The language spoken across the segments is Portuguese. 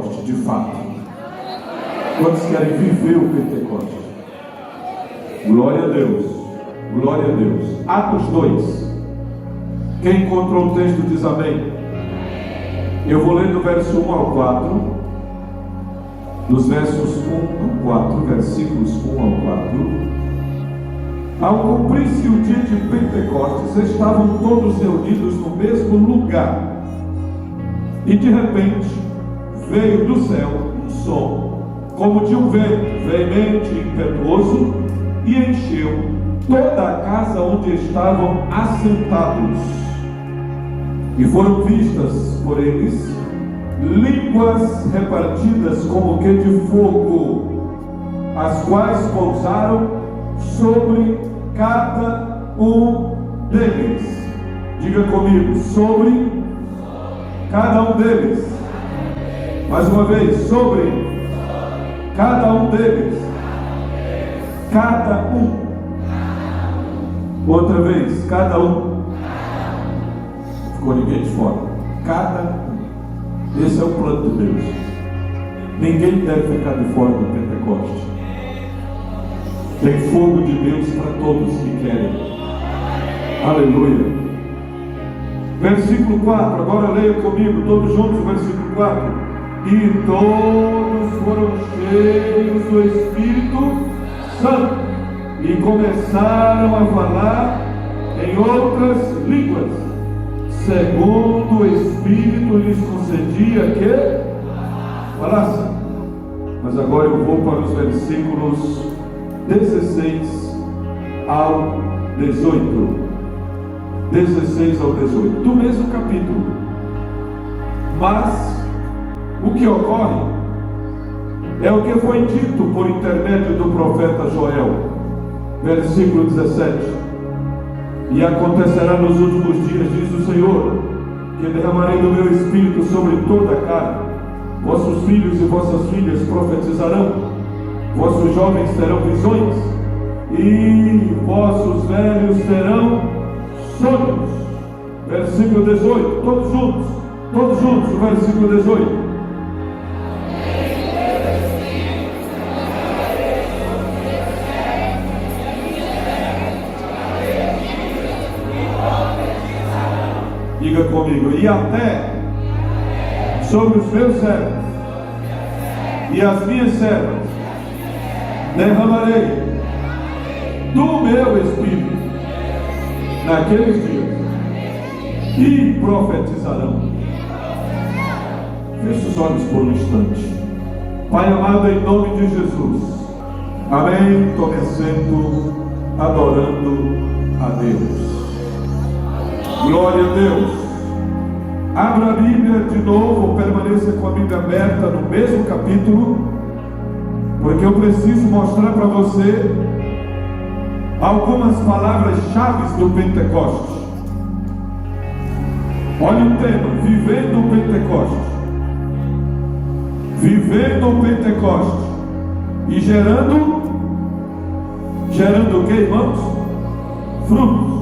Pentecoste, de fato? Quantos querem viver o Pentecoste? Glória a Deus, glória a Deus. Atos 2. Quem encontrou o texto diz amém. Eu vou ler do verso 1 ao 4, dos versos 1 ao 4, versículos 1 ao 4. Ao cumprir-se o dia de Pentecostes, estavam todos reunidos no mesmo lugar. E de repente, veio do céu um som, como de um vento veemente e impetuoso, e encheu toda a casa onde estavam assentados. E foram vistas por eles línguas repartidas como que de fogo, as quais pousaram sobre cada um deles. Diga comigo, sobre cada um deles. Mais uma vez, sobre cada um deles. Cada um. Outra vez, cada um. Ficou ninguém de fora. Cada um. Esse é o plano de Deus. Ninguém deve ficar de fora do Pentecoste. Tem fogo de Deus para todos que querem. Aleluia. Versículo 4. Agora leia comigo, todos juntos, versículo 4. E todos foram cheios do Espírito Santo e começaram a falar em outras línguas, segundo o Espírito lhes concedia que falassem. Mas agora eu vou para os versículos 16 ao 18. 16 ao 18, do mesmo capítulo. Mas o que ocorre é o que foi dito por intermédio do profeta Joel, versículo 17. E acontecerá nos últimos dias, diz o Senhor, que derramarei do meu espírito sobre toda a carne. Vossos filhos e vossas filhas profetizarão, vossos jovens terão visões, e vossos velhos terão sonhos. Versículo 18, todos juntos, o versículo 18. Diga comigo, e até sobre os meus servos e as minhas servas derramarei do meu espírito naqueles dias, e profetizarão. Feche os olhos por um instante. Pai amado, em nome de Jesus, amém. Tome assento, adorando a Deus. Glória a Deus. Abra a Bíblia de novo, permaneça com a Bíblia aberta no mesmo capítulo, porque eu preciso mostrar para você algumas palavras-chave do Pentecoste. Olha o tema: vivendo o Pentecoste. Vivendo o Pentecoste. E gerando o que, irmãos? Frutos.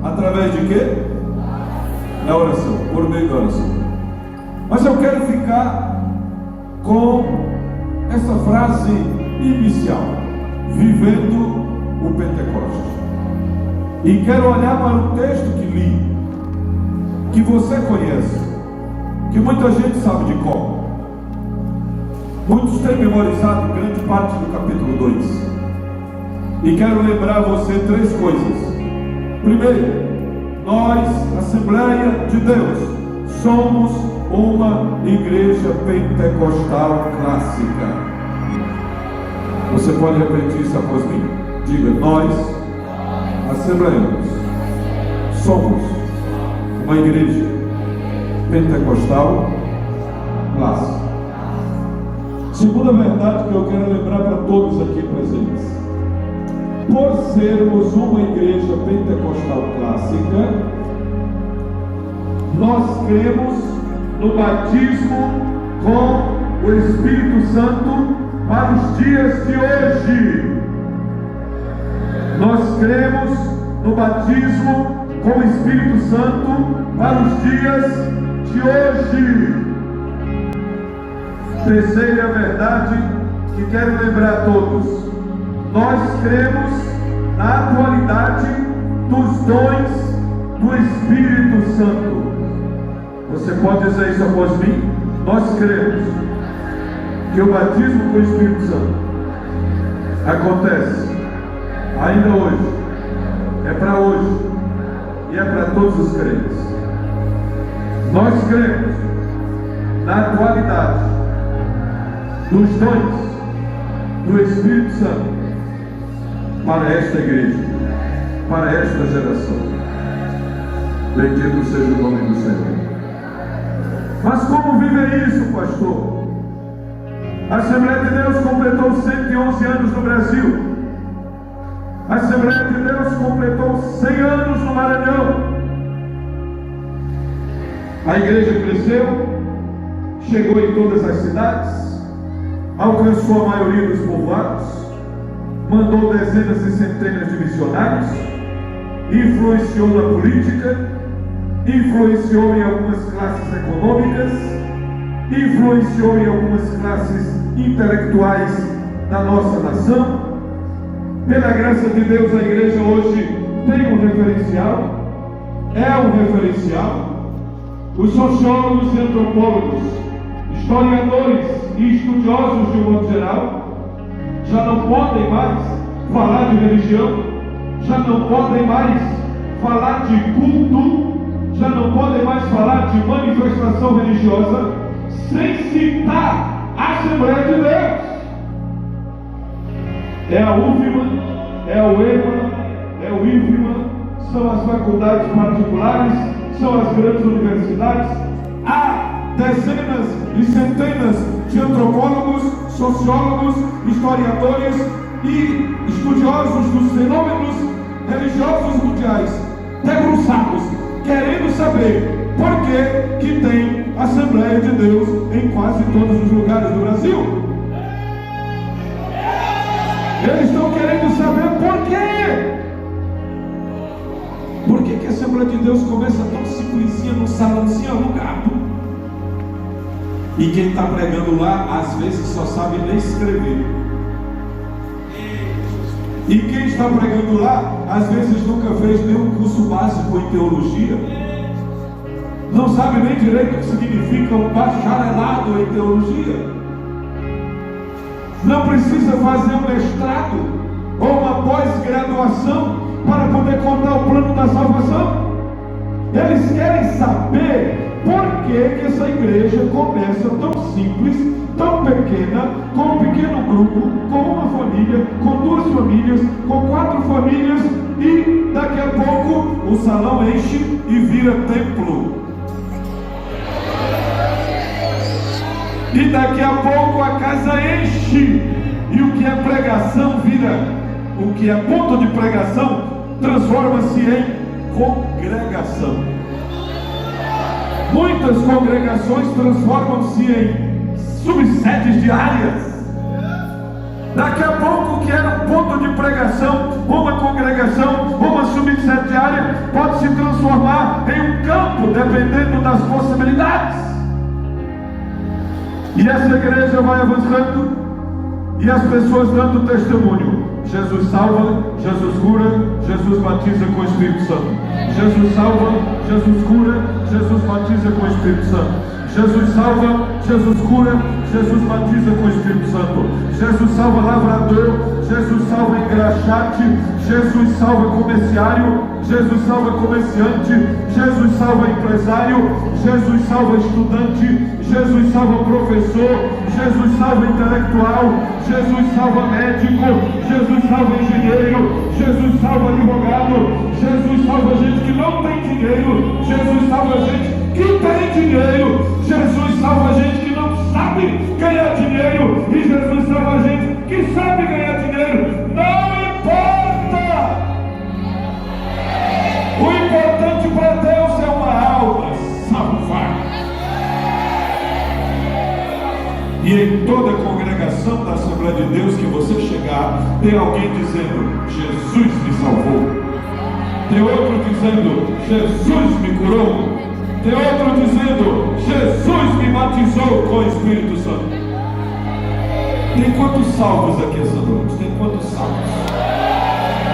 Através de quê? Da oração, por meio da oração. Mas eu quero ficar com essa frase inicial: vivendo o Pentecoste. E quero olhar para o texto que li, que você conhece, que muita gente sabe de cor. Muitos têm memorizado grande parte do capítulo 2. E quero lembrar você três coisas. Primeiro, nós, Assembleia de Deus, somos uma igreja pentecostal clássica. Você pode repetir isso após mim. Diga: nós, assembleanos, somos uma igreja pentecostal clássica. Segunda verdade que eu quero lembrar para todos aqui presentes: por sermos uma igreja pentecostal clássica, nós cremos no batismo com o Espírito Santo para os dias de hoje. Nós cremos no batismo com o Espírito Santo para os dias de hoje. Terceira verdade que quero lembrar a todos: nós cremos na atualidade dos dons do Espírito Santo. Você pode dizer isso após mim? Nós cremos que o batismo com o Espírito Santo acontece ainda hoje, é para hoje e é para todos os crentes. Nós cremos na atualidade dos dons do Espírito Santo para esta igreja, para esta geração. Bendito seja o nome do Senhor. Mas como viver isso, pastor? A Assembleia de Deus completou 111 anos no Brasil. A Assembleia de Deus completou 100 anos no Maranhão. A igreja cresceu, chegou em todas as cidades, alcançou a maioria dos povoados, mandou dezenas e centenas de missionários, influenciou na política, influenciou em algumas classes econômicas, influenciou em algumas classes intelectuais da nossa nação. Pela graça de Deus, a igreja hoje tem um referencial, é um referencial. Os sociólogos e antropólogos, historiadores e estudiosos de um modo geral, já não podem mais falar de religião, já não podem mais falar de culto, já não podem mais falar de manifestação religiosa sem citar a Assembleia de Deus. É a UFMA, é o EMA, é o IFMA, são as faculdades particulares, são as grandes universidades. Há dezenas e centenas de antropólogos, sociólogos, historiadores e estudiosos dos fenômenos religiosos mundiais debruçados, querendo saber por que tem Assembleia de Deus em quase todos os lugares do Brasil. Eles estão querendo saber por quê. Por que a Assembleia de Deus começa tão simplesinha, num salãozinho alugado? E quem está pregando lá, às vezes só sabe ler e escrever. E quem está pregando lá, às vezes nunca fez nenhum curso básico em teologia. Não sabe nem direito o que significa um bacharelado em teologia. Não precisa fazer um mestrado ou uma pós-graduação para poder contar o plano da salvação. Eles querem saber por que essa igreja começa tão simples, tão pequena, com um pequeno grupo, com uma família, com duas famílias, com 4 famílias, e daqui a pouco o salão enche e vira templo. E daqui a pouco a casa enche, e o que é pregação vira, o que é ponto de pregação transforma-se em congregação. Muitas congregações transformam-se em subsedes diárias. Daqui a pouco o que era um ponto de pregação, uma congregação, uma subsede diária, pode se transformar em um campo, dependendo das possibilidades. E essa igreja vai avançando, e as pessoas dando testemunho. Jesus salva, Jesus cura, Jesus batiza com o Espírito Santo. Jesus salva, Jesus cura, Jesus batiza com o Espírito Santo. Jesus salva, Jesus cura, Jesus batiza com o Espírito Santo. Jesus salva lavrador, Jesus salva engraxate, Jesus salva comerciário, Jesus salva comerciante, Jesus salva empresário, Jesus salva estudante, Jesus salva professor, Jesus salva intelectual, Jesus salva médico, Jesus salva engenheiro, Jesus salva advogado, Jesus salva gente que não tem dinheiro, Jesus salva gente que tem dinheiro, Jesus salva gente que não sabe ganhar dinheiro, e Jesus salva gente que sabe ganhar dinheiro. Não importa! O importante para Deus é uma alma salva. E em toda a congregação da Assembleia de Deus que você chegar, tem alguém dizendo: Jesus me salvou. Tem outro dizendo: Jesus me curou. Tem outro dizendo: Jesus me batizou com o Espírito Santo. Tem quantos salvos aqui essa noite? Tem quantos salvos?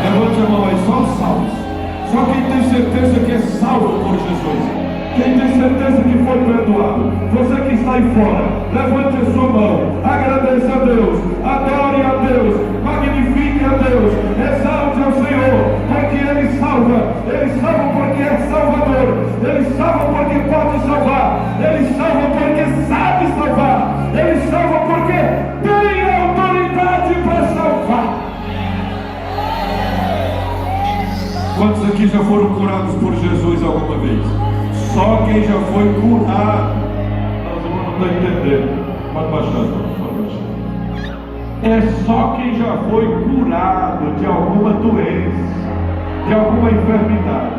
Levante a mão aí, só os salvos. Só quem tem certeza que é salvo por Jesus. Quem tem certeza que foi perdoado. Você que está aí fora, levante a sua mão. Agradeça a Deus. Adore a Deus. Magnifique a Deus. Exalte ao Senhor. Porque Ele salva. Ele salva porque é Salvador. Ele salva porque pode salvar. Ele salva porque sabe salvar. Ele salva porque tem autoridade para salvar. Quantos aqui já foram curados por Jesus alguma vez? Só quem já foi curado. Nós não estamos entendendo. Pode baixar, pode baixar. É só quem já foi curado de alguma doença, de alguma enfermidade.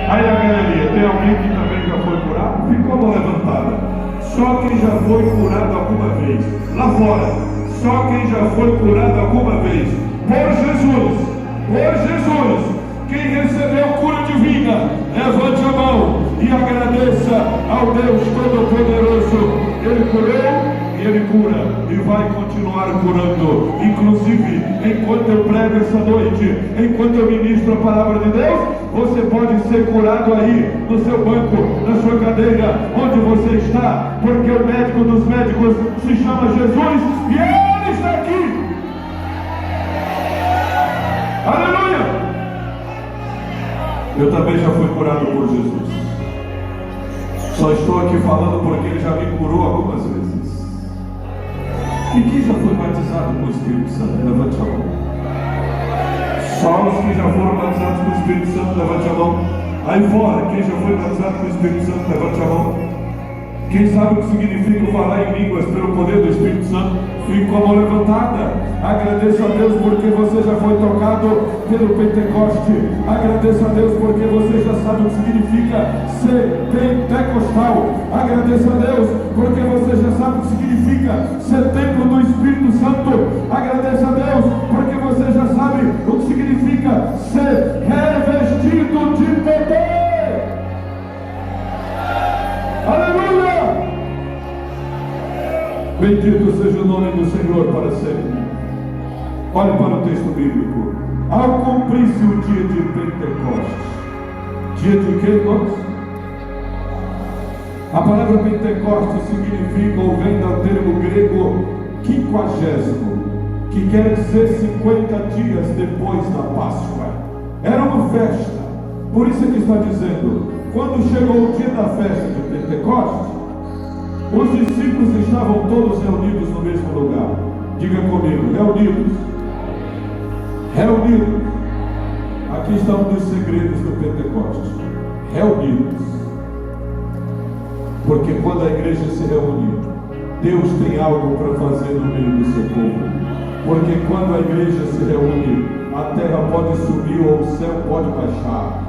Aí a galeria, tem alguém que também já foi curado? Ficou a mão levantada. Só quem já foi curado alguma vez. Lá fora, só quem já foi curado alguma vez. Por Jesus. Por Jesus, quem recebeu cura divina, levante a mão e agradeça ao Deus Todo-Poderoso. Ele curou e Ele cura e vai continuar curando. Inclusive, enquanto eu prego essa noite, enquanto eu ministro a palavra de Deus, você pode ser curado aí no seu banco, na sua cadeira, onde você está, porque o médico dos médicos se chama Jesus e Ele está aqui. Aleluia! Eu também já fui curado por Jesus. Só estou aqui falando porque Ele já me curou algumas vezes. E quem já foi batizado com o Espírito Santo? Levante a mão. Só os que já foram batizados com o Espírito Santo, levante a mão. Aí fora, quem já foi batizado com o Espírito Santo, levante a mão. Quem sabe o que significa falar em línguas pelo poder do Espírito Santo? Fique com a mão levantada. Agradeça a Deus porque você já foi tocado pelo Pentecoste. Agradeça a Deus porque você já sabe o que significa ser pentecostal. Agradeça a Deus porque você já sabe o que significa ser templo do Espírito Santo. Agradeça a Deus porque você já sabe o que significa ser revestido de poder. Aleluia! Bendito seja o nome do Senhor para sempre. Olhe para o texto bíblico. Ao cumprir-se o dia de Pentecostes. Dia de quê, irmãos? A palavra Pentecostes significa, ou vem do termo grego, quinquagésimo, que quer dizer 50 dias depois da Páscoa. Era uma festa. Por isso é que está dizendo, quando chegou o dia da festa de Pentecostes, os discípulos estavam todos reunidos no mesmo lugar. Diga comigo, reunidos. Reunidos. Aqui está um dos segredos do Pentecostes. Reunidos. Porque quando a igreja se reúne, Deus tem algo para fazer no meio do seu povo. Porque quando a igreja se reúne, a terra pode subir ou o céu pode baixar.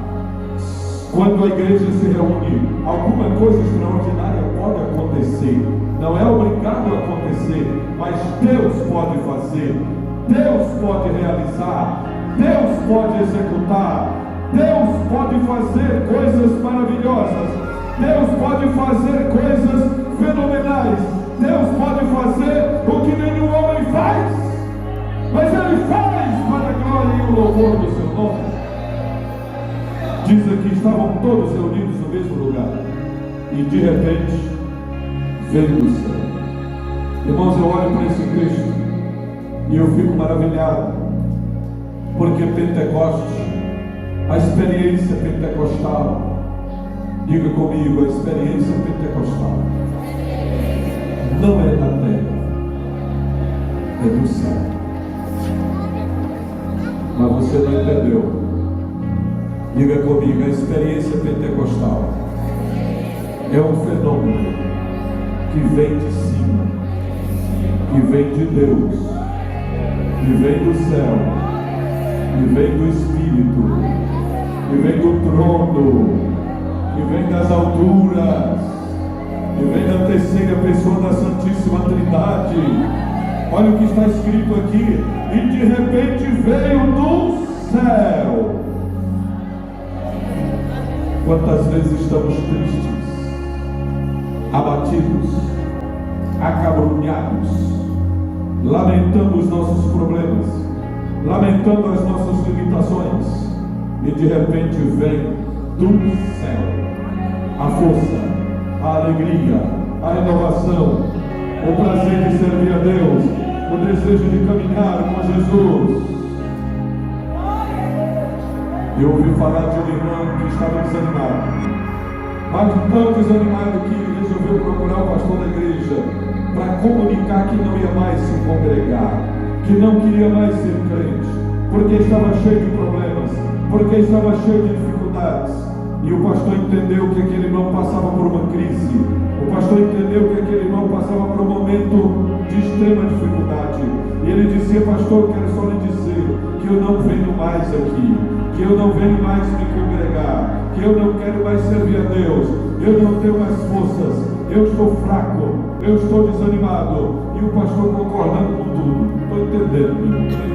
Quando a igreja se reúne, alguma coisa extraordinária pode acontecer. Não é obrigado a acontecer, mas Deus pode fazer. Deus pode realizar. Deus pode executar. Deus pode fazer coisas maravilhosas. Deus pode fazer coisas fenomenais. Deus pode fazer o que nenhum homem faz. Mas Ele faz para a glória e o louvor do seu nome. Diz aqui, estavam todos reunidos no mesmo lugar. E de repente, veio do céu. Irmãos, eu olho para esse texto e eu fico maravilhado. Porque Pentecostes, a experiência pentecostal, diga comigo, a experiência pentecostal não é da terra, é do céu. Mas você não entendeu. Diga comigo, a experiência pentecostal é um fenômeno que vem de cima, que vem de Deus, que vem do céu, que vem do Espírito, que vem do trono, que vem das alturas, que vem da terceira pessoa da Santíssima Trindade. Olha o que está escrito aqui: e de repente veio do céu. Quantas vezes estamos tristes, abatidos, acabrunhados, lamentando os nossos problemas, lamentando as nossas limitações, e de repente vem do céu a força, a alegria, a renovação, o prazer de servir a Deus, o desejo de caminhar com Jesus. Eu ouvi falar de um irmão que estava desanimado, mas tão desanimado que resolveu procurar o pastor da igreja para comunicar que não ia mais se congregar, que não queria mais ser crente, porque estava cheio de problemas, porque estava cheio de dificuldades. E o pastor entendeu que aquele irmão passava por uma crise. O pastor entendeu que aquele irmão passava por um momento de extrema dificuldade. E ele dizia: pastor, eu quero só lhe dizer que eu não venho mais aqui, que eu não venho mais me congregar, que eu não quero mais servir a Deus, eu não tenho mais forças, eu estou fraco, eu estou desanimado. E o pastor concordando com tudo. Estou entendendo, estou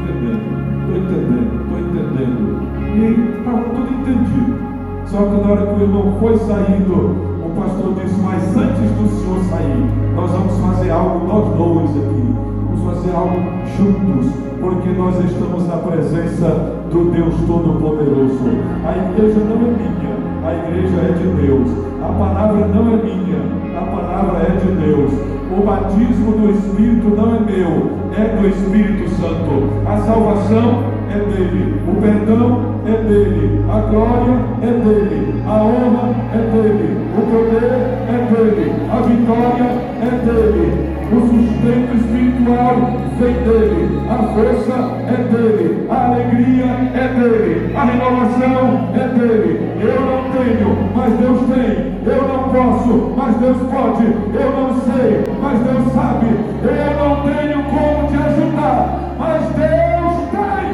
entendendo. E estava tudo entendido. Só que na hora que o irmão foi saindo, o pastor disse: mas antes do senhor sair, nós vamos fazer algo nós dois aqui. Vamos fazer algo juntos, porque nós estamos na presença do Deus Todo-Poderoso. A igreja não é minha, a igreja é de Deus. A palavra não é minha, a palavra é de Deus. O batismo do Espírito não é meu, é do Espírito Santo. A salvação é dele, o perdão é dele, a glória é dele, a honra é dele, o poder é dele, a vitória é dele, o sustento espiritual vem dele, a força é dele, a alegria é dele, a renovação é dele. Eu não tenho, mas Deus tem. Eu não posso, mas Deus pode. Eu não sei, mas Deus sabe. Eu não tenho como te ajudar, mas Deus tem.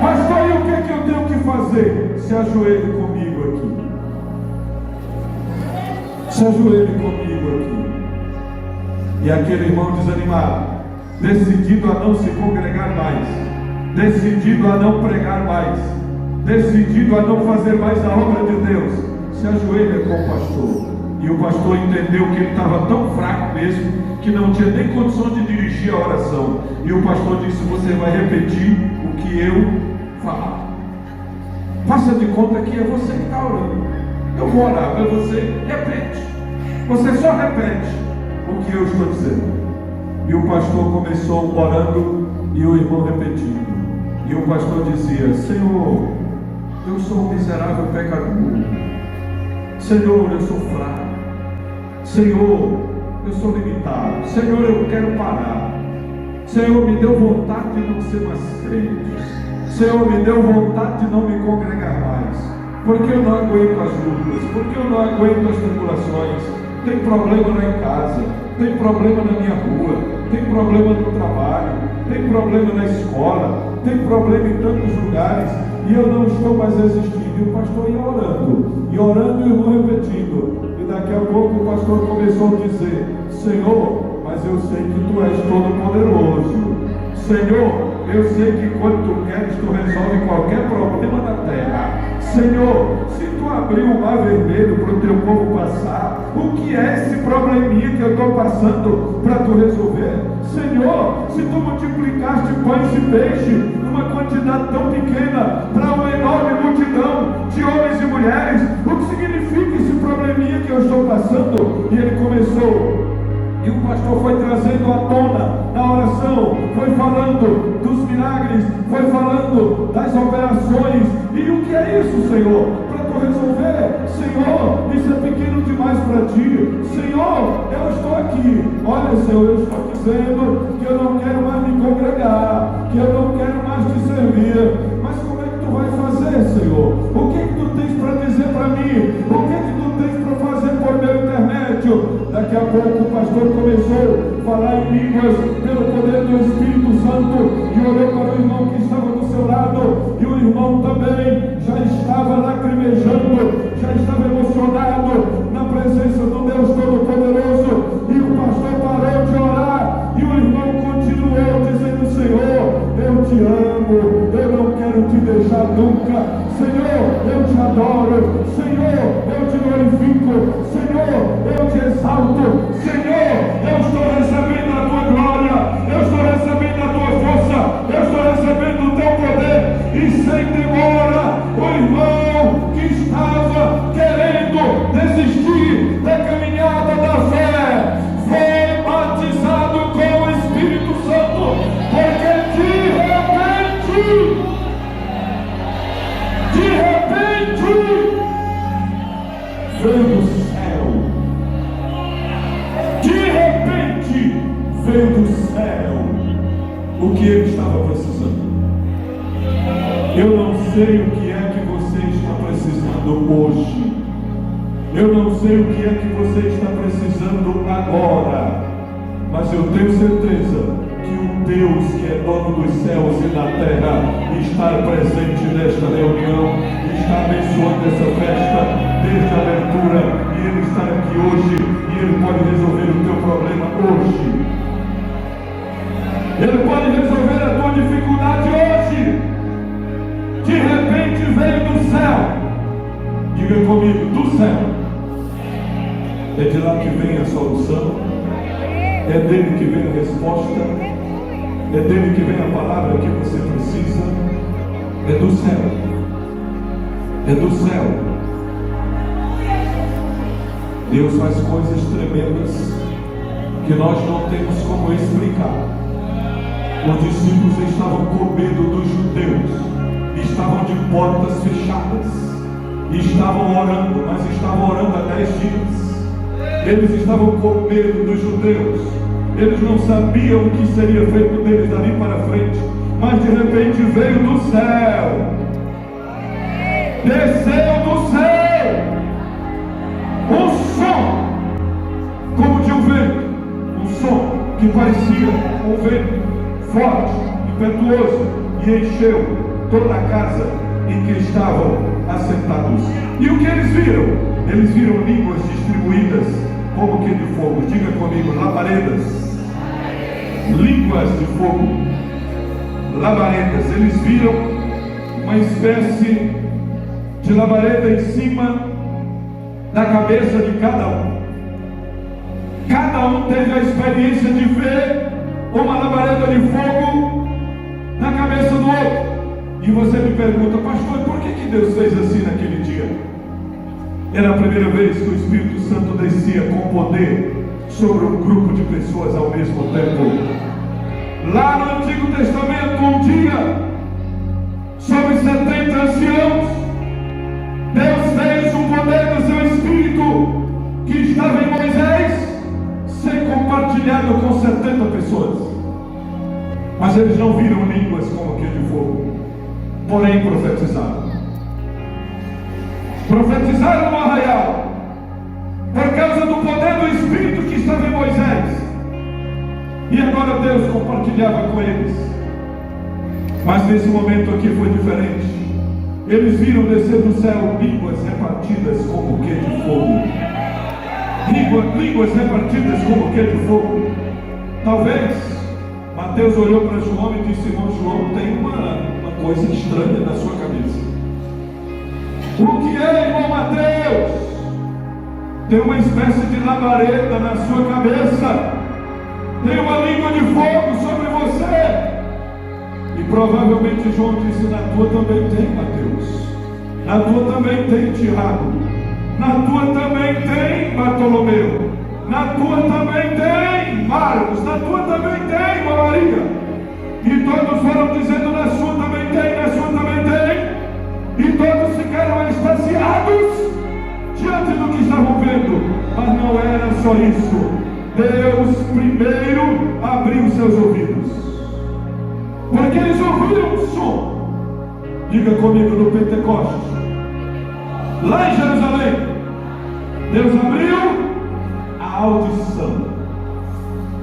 Pastor, e o que é que eu tenho que fazer? Se ajoelhe comigo aqui. Se ajoelhe comigo aqui. E aquele irmão desanimado, decidido a não se congregar mais, decidido a não pregar mais, decidido a não fazer mais a obra de Deus, se ajoelha com o pastor. E o pastor entendeu que ele estava tão fraco mesmo, que não tinha nem condição de dirigir a oração. E o pastor disse: você vai repetir o que eu falar. Faça de conta que é você que está orando. Eu vou orar, mas você repete. Você só repete o que eu estou dizendo. E o pastor começou orando e o irmão repetindo. E o pastor dizia: Senhor, eu sou um miserável pecador. Senhor, eu sou fraco. Senhor, eu sou limitado. Senhor, eu quero parar. Senhor, me deu vontade de não ser mais crente. Senhor, me deu vontade de não me congregar mais. Porque eu não aguento as lutas. Porque eu não aguento as tribulações. Tem problema lá em casa. Tem problema na minha rua. Tem problema no trabalho. Tem problema na escola. Tem problema em tantos lugares. E eu não estou mais resistindo. E o pastor ia orando. E orando e o irmão repetindo. E daqui a pouco o pastor começou a dizer: Senhor, mas eu sei que tu és todo poderoso. Senhor, eu sei que quando tu queres, tu resolve qualquer problema da terra. Senhor, se tu abrir o mar vermelho para o teu povo passar, o que é esse probleminha que eu estou passando para tu resolver? Senhor, se tu multiplicaste pães e peixe numa quantidade tão pequena para uma enorme multidão de homens e mulheres, o que significa esse probleminha que eu estou passando? E ele começou. E o pastor foi trazendo à tona na oração, foi falando dos milagres, foi falando das operações. E o que é isso, Senhor? Para tu resolver? Senhor, isso é pequeno demais para ti. Senhor, eu estou aqui. Olha, Senhor, eu estou dizendo que eu não quero mais me congregar, que eu não quero mais te servir. Mas como é que tu vai fazer, Senhor? O que é que tu tens para dizer para mim? O que é que tu tens para fazer por meu intermédio? Daqui a pouco o pastor começou a falar em línguas pelo poder do Espírito Santo e olhou para o irmão que estava do seu lado, e o irmão também já estava lacrimejando, já estava emocionado na presença do Deus Todo-Poderoso. E o pastor parou de orar e o irmão continuou dizendo: Senhor, eu te amo, eu não quero te deixar nunca. Senhor, eu te adoro. Senhor, eu te glorifico. Senhor, eu te exalto. Senhor, eu estou recebendo sei o que é que você está precisando hoje. Eu não sei o que é que você está precisando agora. Mas eu tenho certeza que o Deus que é dono dos céus e da terra está presente nesta reunião, está abençoando essa festa desde a abertura, e Ele está aqui hoje, e Ele pode resolver o teu problema hoje. Ele pode resolver a tua dificuldade hoje. De repente veio do céu. Diga comigo, do céu. É de lá que vem a solução. É dele que vem a resposta. É dele que vem a palavra que você precisa. É do céu. É do céu. Deus faz coisas tremendas que nós não temos como explicar. Os discípulos estavam com medo dos judeus, estavam de portas fechadas, estavam orando, mas estavam orando há 10 dias. Eles estavam com medo dos judeus, eles não sabiam o que seria feito deles dali para frente, mas de repente veio do céu, desceu do céu, um som como de um vento, um som que parecia um vento forte, impetuoso, e encheu toda a casa em que estavam assentados. E o que eles viram? Eles viram línguas distribuídas como que de fogo. Diga comigo, labaredas. Línguas de fogo. Labaredas. Eles viram uma espécie de labareda em cima da cabeça de cada um. Cada um teve a experiência de ver uma labareda de fogo na cabeça do outro. E você me pergunta, pastor, por que Deus fez assim naquele dia? Era a primeira vez que o Espírito Santo descia com poder sobre um grupo de pessoas ao mesmo tempo. Lá no Antigo Testamento, um dia, sobre 70 anciãos, Deus fez o poder do seu Espírito que estava em Moisés ser compartilhado com 70 pessoas. Mas eles não viram línguas como aquele de fogo, porém profetizaram. Profetizaram no arraial, por causa do poder do Espírito que estava em Moisés. E agora Deus compartilhava com eles. Mas nesse momento aqui foi diferente. Eles viram descer do céu línguas repartidas como que de fogo. Línguas repartidas como que de fogo. Talvez Mateus olhou para João e disse: irmão João, tem uma coisa estranha na sua cabeça. O que é, irmão Mateus? Tem uma espécie de labareda na sua cabeça. Tem uma língua de fogo sobre você. E provavelmente João disse: na tua também tem, Mateus. Na tua também tem, Tiago. Na tua também tem, Bartolomeu. Na tua também tem, Marcos. Na tua também tem, Maria. E todos foram dizendo: na sua também tem, na sua também tem. E todos ficaram extasiados diante do que estavam vendo. Mas não era só isso. Deus primeiro abriu seus ouvidos, porque eles ouviram um som. Diga comigo, no Pentecostes, lá em Jerusalém, Deus abriu a audição.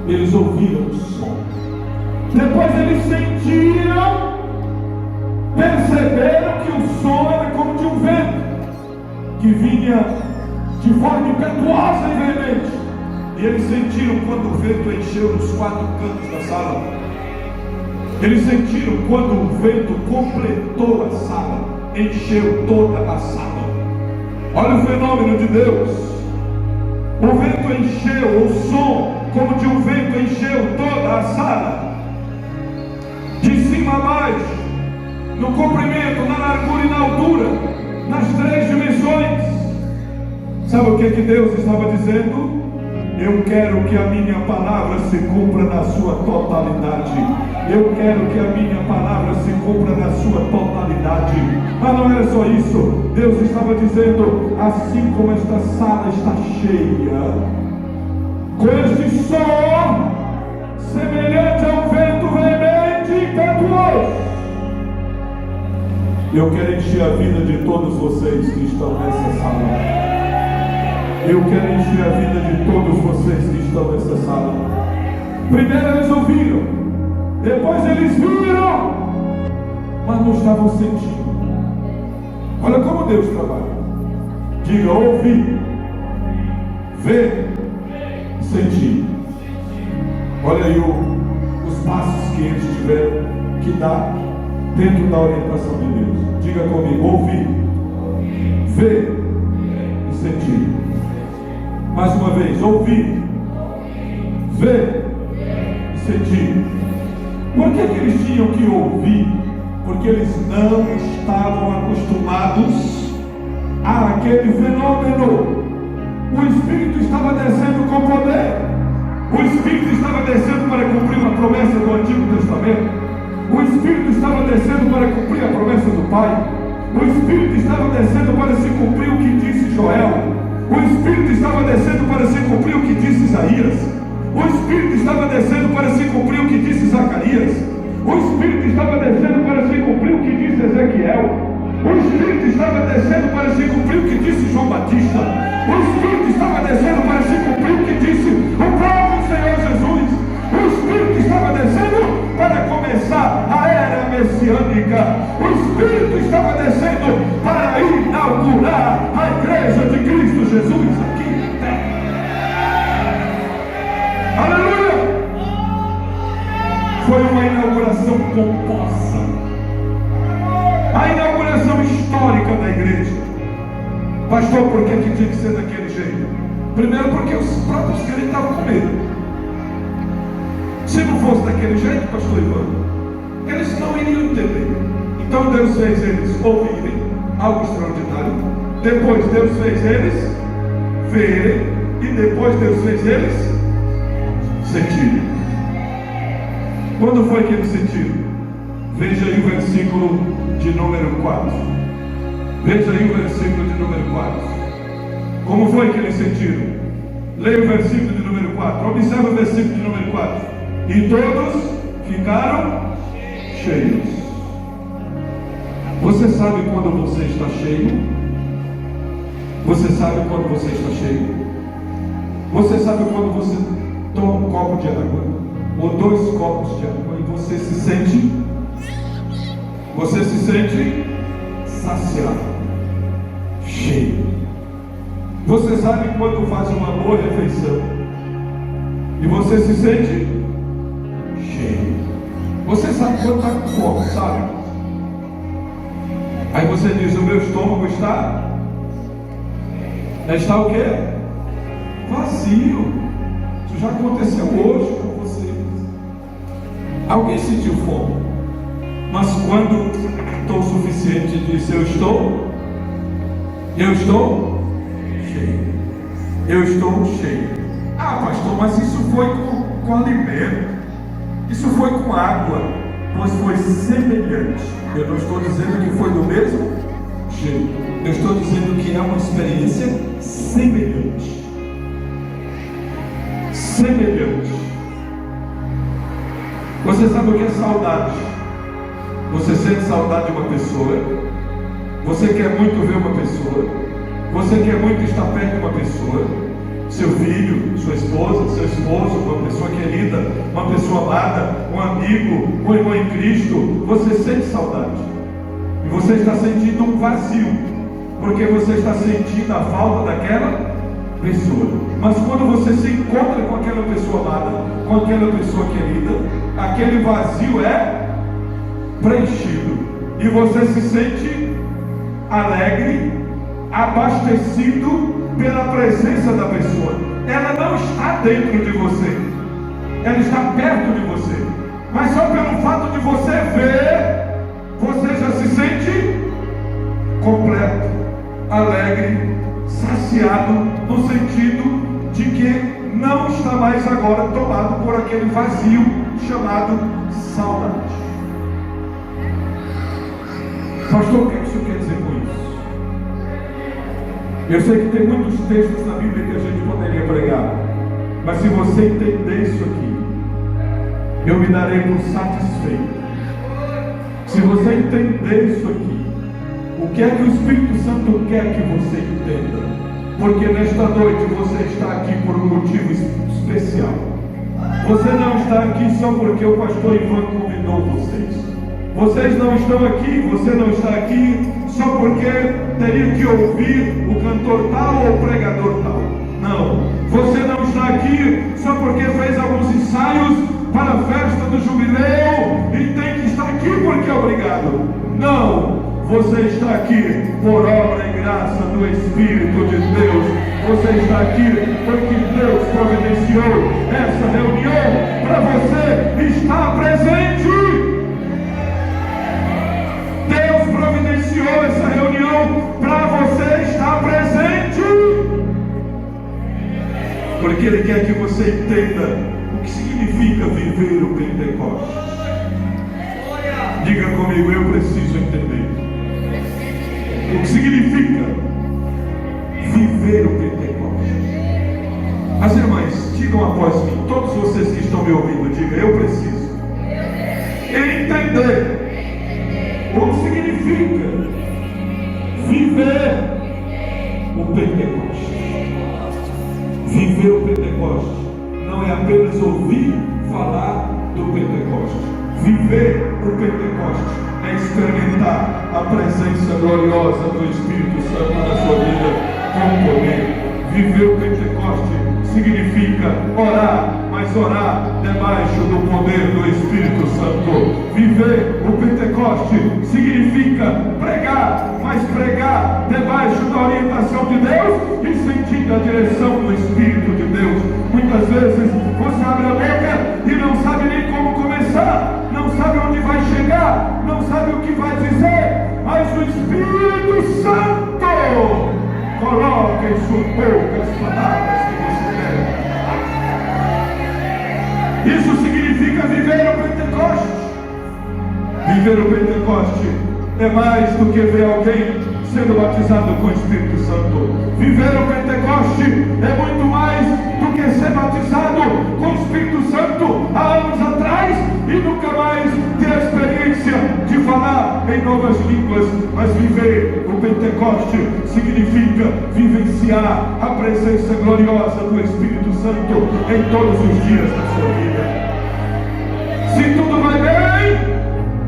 Eles ouviram o som. Depois eles sentiram, perceberam que o som era como de um vento que vinha de forma impetuosa e veemente. E eles sentiram quando o vento encheu os 4 cantos da sala. Eles sentiram quando o vento completou a sala, encheu toda a sala. Olha o fenômeno de Deus. O vento encheu, o som como de um vento encheu toda a sala, de cima a baixo, no comprimento, na largura e na altura, nas 3 dimensões. Sabe o que Deus estava dizendo? Eu quero que a minha palavra se cumpra na sua totalidade. Eu quero que a minha palavra se cumpra na sua totalidade. Mas não era só isso. Deus estava dizendo: assim como esta sala está cheia, com este som semelhante a um vento veemente e impetuoso, Eu quero encher a vida de todos vocês que estão nessa sala. Eu quero encher a vida de todos vocês que estão nessa sala. Primeiro eles ouviram, depois eles viram, mas não estavam sentindo. Olha como Deus trabalha. Diga: ouvir, ver, sentir. Olha aí os passos que eles tiveram que dar dentro da orientação de Deus. Diga comigo: ouvir, ver e sentir. Mais uma vez: ouvir, ver e sentir. Por que eles tinham que ouvir? Porque eles não estavam acostumados àquele fenômeno. O Espírito estava descendo com poder. O Espírito estava descendo para cumprir uma promessa do Antigo Testamento. O Espírito estava descendo para cumprir a promessa do Pai. O Espírito estava descendo para se cumprir o que disse Joel. O Espírito estava descendo para se cumprir o que disse Isaías. O Espírito estava descendo para se cumprir o que disse Zacarias. O Espírito estava descendo para se cumprir o que disse Ezequiel. O Espírito estava descendo para se cumprir o que disse João Batista. O Espírito estava descendo para se cumprir o que disse o próprio Senhor Jesus. O Espírito estava descendo para começar a era messiânica. O Espírito estava descendo para inaugurar a igreja de Cristo Jesus aqui na terra. Aleluia! Foi uma inauguração pomposa, a inauguração histórica da igreja. Pastor, por que tinha que ser daquele jeito? Primeiro, porque os próprios crentes estavam com medo. Se não fosse daquele jeito, pastor Ivan, eles não iriam entender. Então Deus fez eles ouvirem algo extraordinário. Depois Deus fez eles verem. E depois Deus fez eles sentirem. Quando foi que eles sentiram? Veja aí o versículo de número 4. Veja aí o versículo de número 4. Como foi que eles sentiram? Leia o versículo de número 4. Observe o versículo de número 4. E todos ficaram cheios. Você sabe quando você está cheio? Você sabe quando você está cheio? Você sabe quando você toma um copo de água, ou 2 copos de água, e você se sente saciado, cheio. Você sabe quando faz uma boa refeição e você se sente cheio. Você sabe quando está com fome, sabe? Aí você diz: o meu estômago está o quê? Vazio. Isso já aconteceu hoje com você. Alguém sentiu fome, mas quando estou o suficiente, disse: eu estou cheio. Eu estou cheio. Ah, pastor, mas isso foi com alimento, isso foi com água, pois foi semelhante. Eu não estou dizendo que foi do mesmo jeito, eu estou dizendo que é uma experiência semelhante. Você sabe o que é saudade? Você sente saudade de uma pessoa, você quer muito ver uma pessoa, você quer muito estar perto de uma pessoa, seu filho, sua esposa, seu esposo, uma pessoa querida, uma pessoa amada, um amigo, um irmão em Cristo. Você sente saudade, e você está sentindo um vazio, porque você está sentindo a falta daquela pessoa. Mas quando você se encontra com aquela pessoa amada, com aquela pessoa querida, aquele vazio é preenchido, e você se sente alegre, abastecido pela presença da pessoa. Ela não está dentro de você, ela está perto de você, mas só pelo fato de você ver, você já se sente completo, alegre, saciado, no sentido de que não está mais agora tomado por aquele vazio chamado saudade. Pastor, o que isso quer dizer com isso? Eu sei que tem muitos textos na Bíblia que a gente poderia pregar, mas se você entender isso aqui, eu me darei por satisfeito. Se você entender isso aqui, O que é que o Espírito Santo quer que você entenda? Porque nesta noite você está aqui por um motivo especial. Você não está aqui só porque o pastor Ivan convidou vocês. Vocês não estão aqui, você não está aqui só porque teria que ouvir o cantor tal ou o pregador tal. Não. Você não está aqui só porque fez alguns ensaios para a festa do jubileu e tem que estar aqui porque é obrigado. Não. Você está aqui por obra e graça do Espírito de Deus. Você está aqui porque Deus providenciou essa reunião para você estar presente. Deus providenciou essa reunião para você estar presente. Porque Ele quer que você entenda o que significa viver o Pentecostes. Diga comigo, eu preciso entender. O que significa viver o Pentecostes? As irmãs, digam após mim, todos vocês que estão me ouvindo, digam, eu preciso entender o que significa viver o Pentecostes. Viver o Pentecostes não é apenas ouvir falar do Pentecostes. Viver o Pentecostes é experimentar a presença gloriosa do Espírito Santo na sua vida com poder. Viver o Pentecostes significa orar, mas orar debaixo do poder do Espírito Santo. Viver o Pentecostes significa pregar, mas pregar debaixo da orientação de Deus e sentindo a direção do Espírito de Deus. Muitas vezes você abre a boca e não sabe nem como começar, não sabe onde vai chegar, não sabe o que vai dizer, mas o Espírito Santo coloca em sua boca as palavras que você deve. Isso significa viver o Pentecostes. Viver o Pentecostes é mais do que ver alguém sendo batizado com o Espírito Santo. Viver o Pentecostes é muito mais do que ser batizado com o Espírito Santo há anos atrás e nunca mais ter a experiência de falar em novas línguas. Mas viver o Pentecostes significa vivenciar a presença gloriosa do Espírito Santo em todos os dias da sua vida. Se tudo vai bem,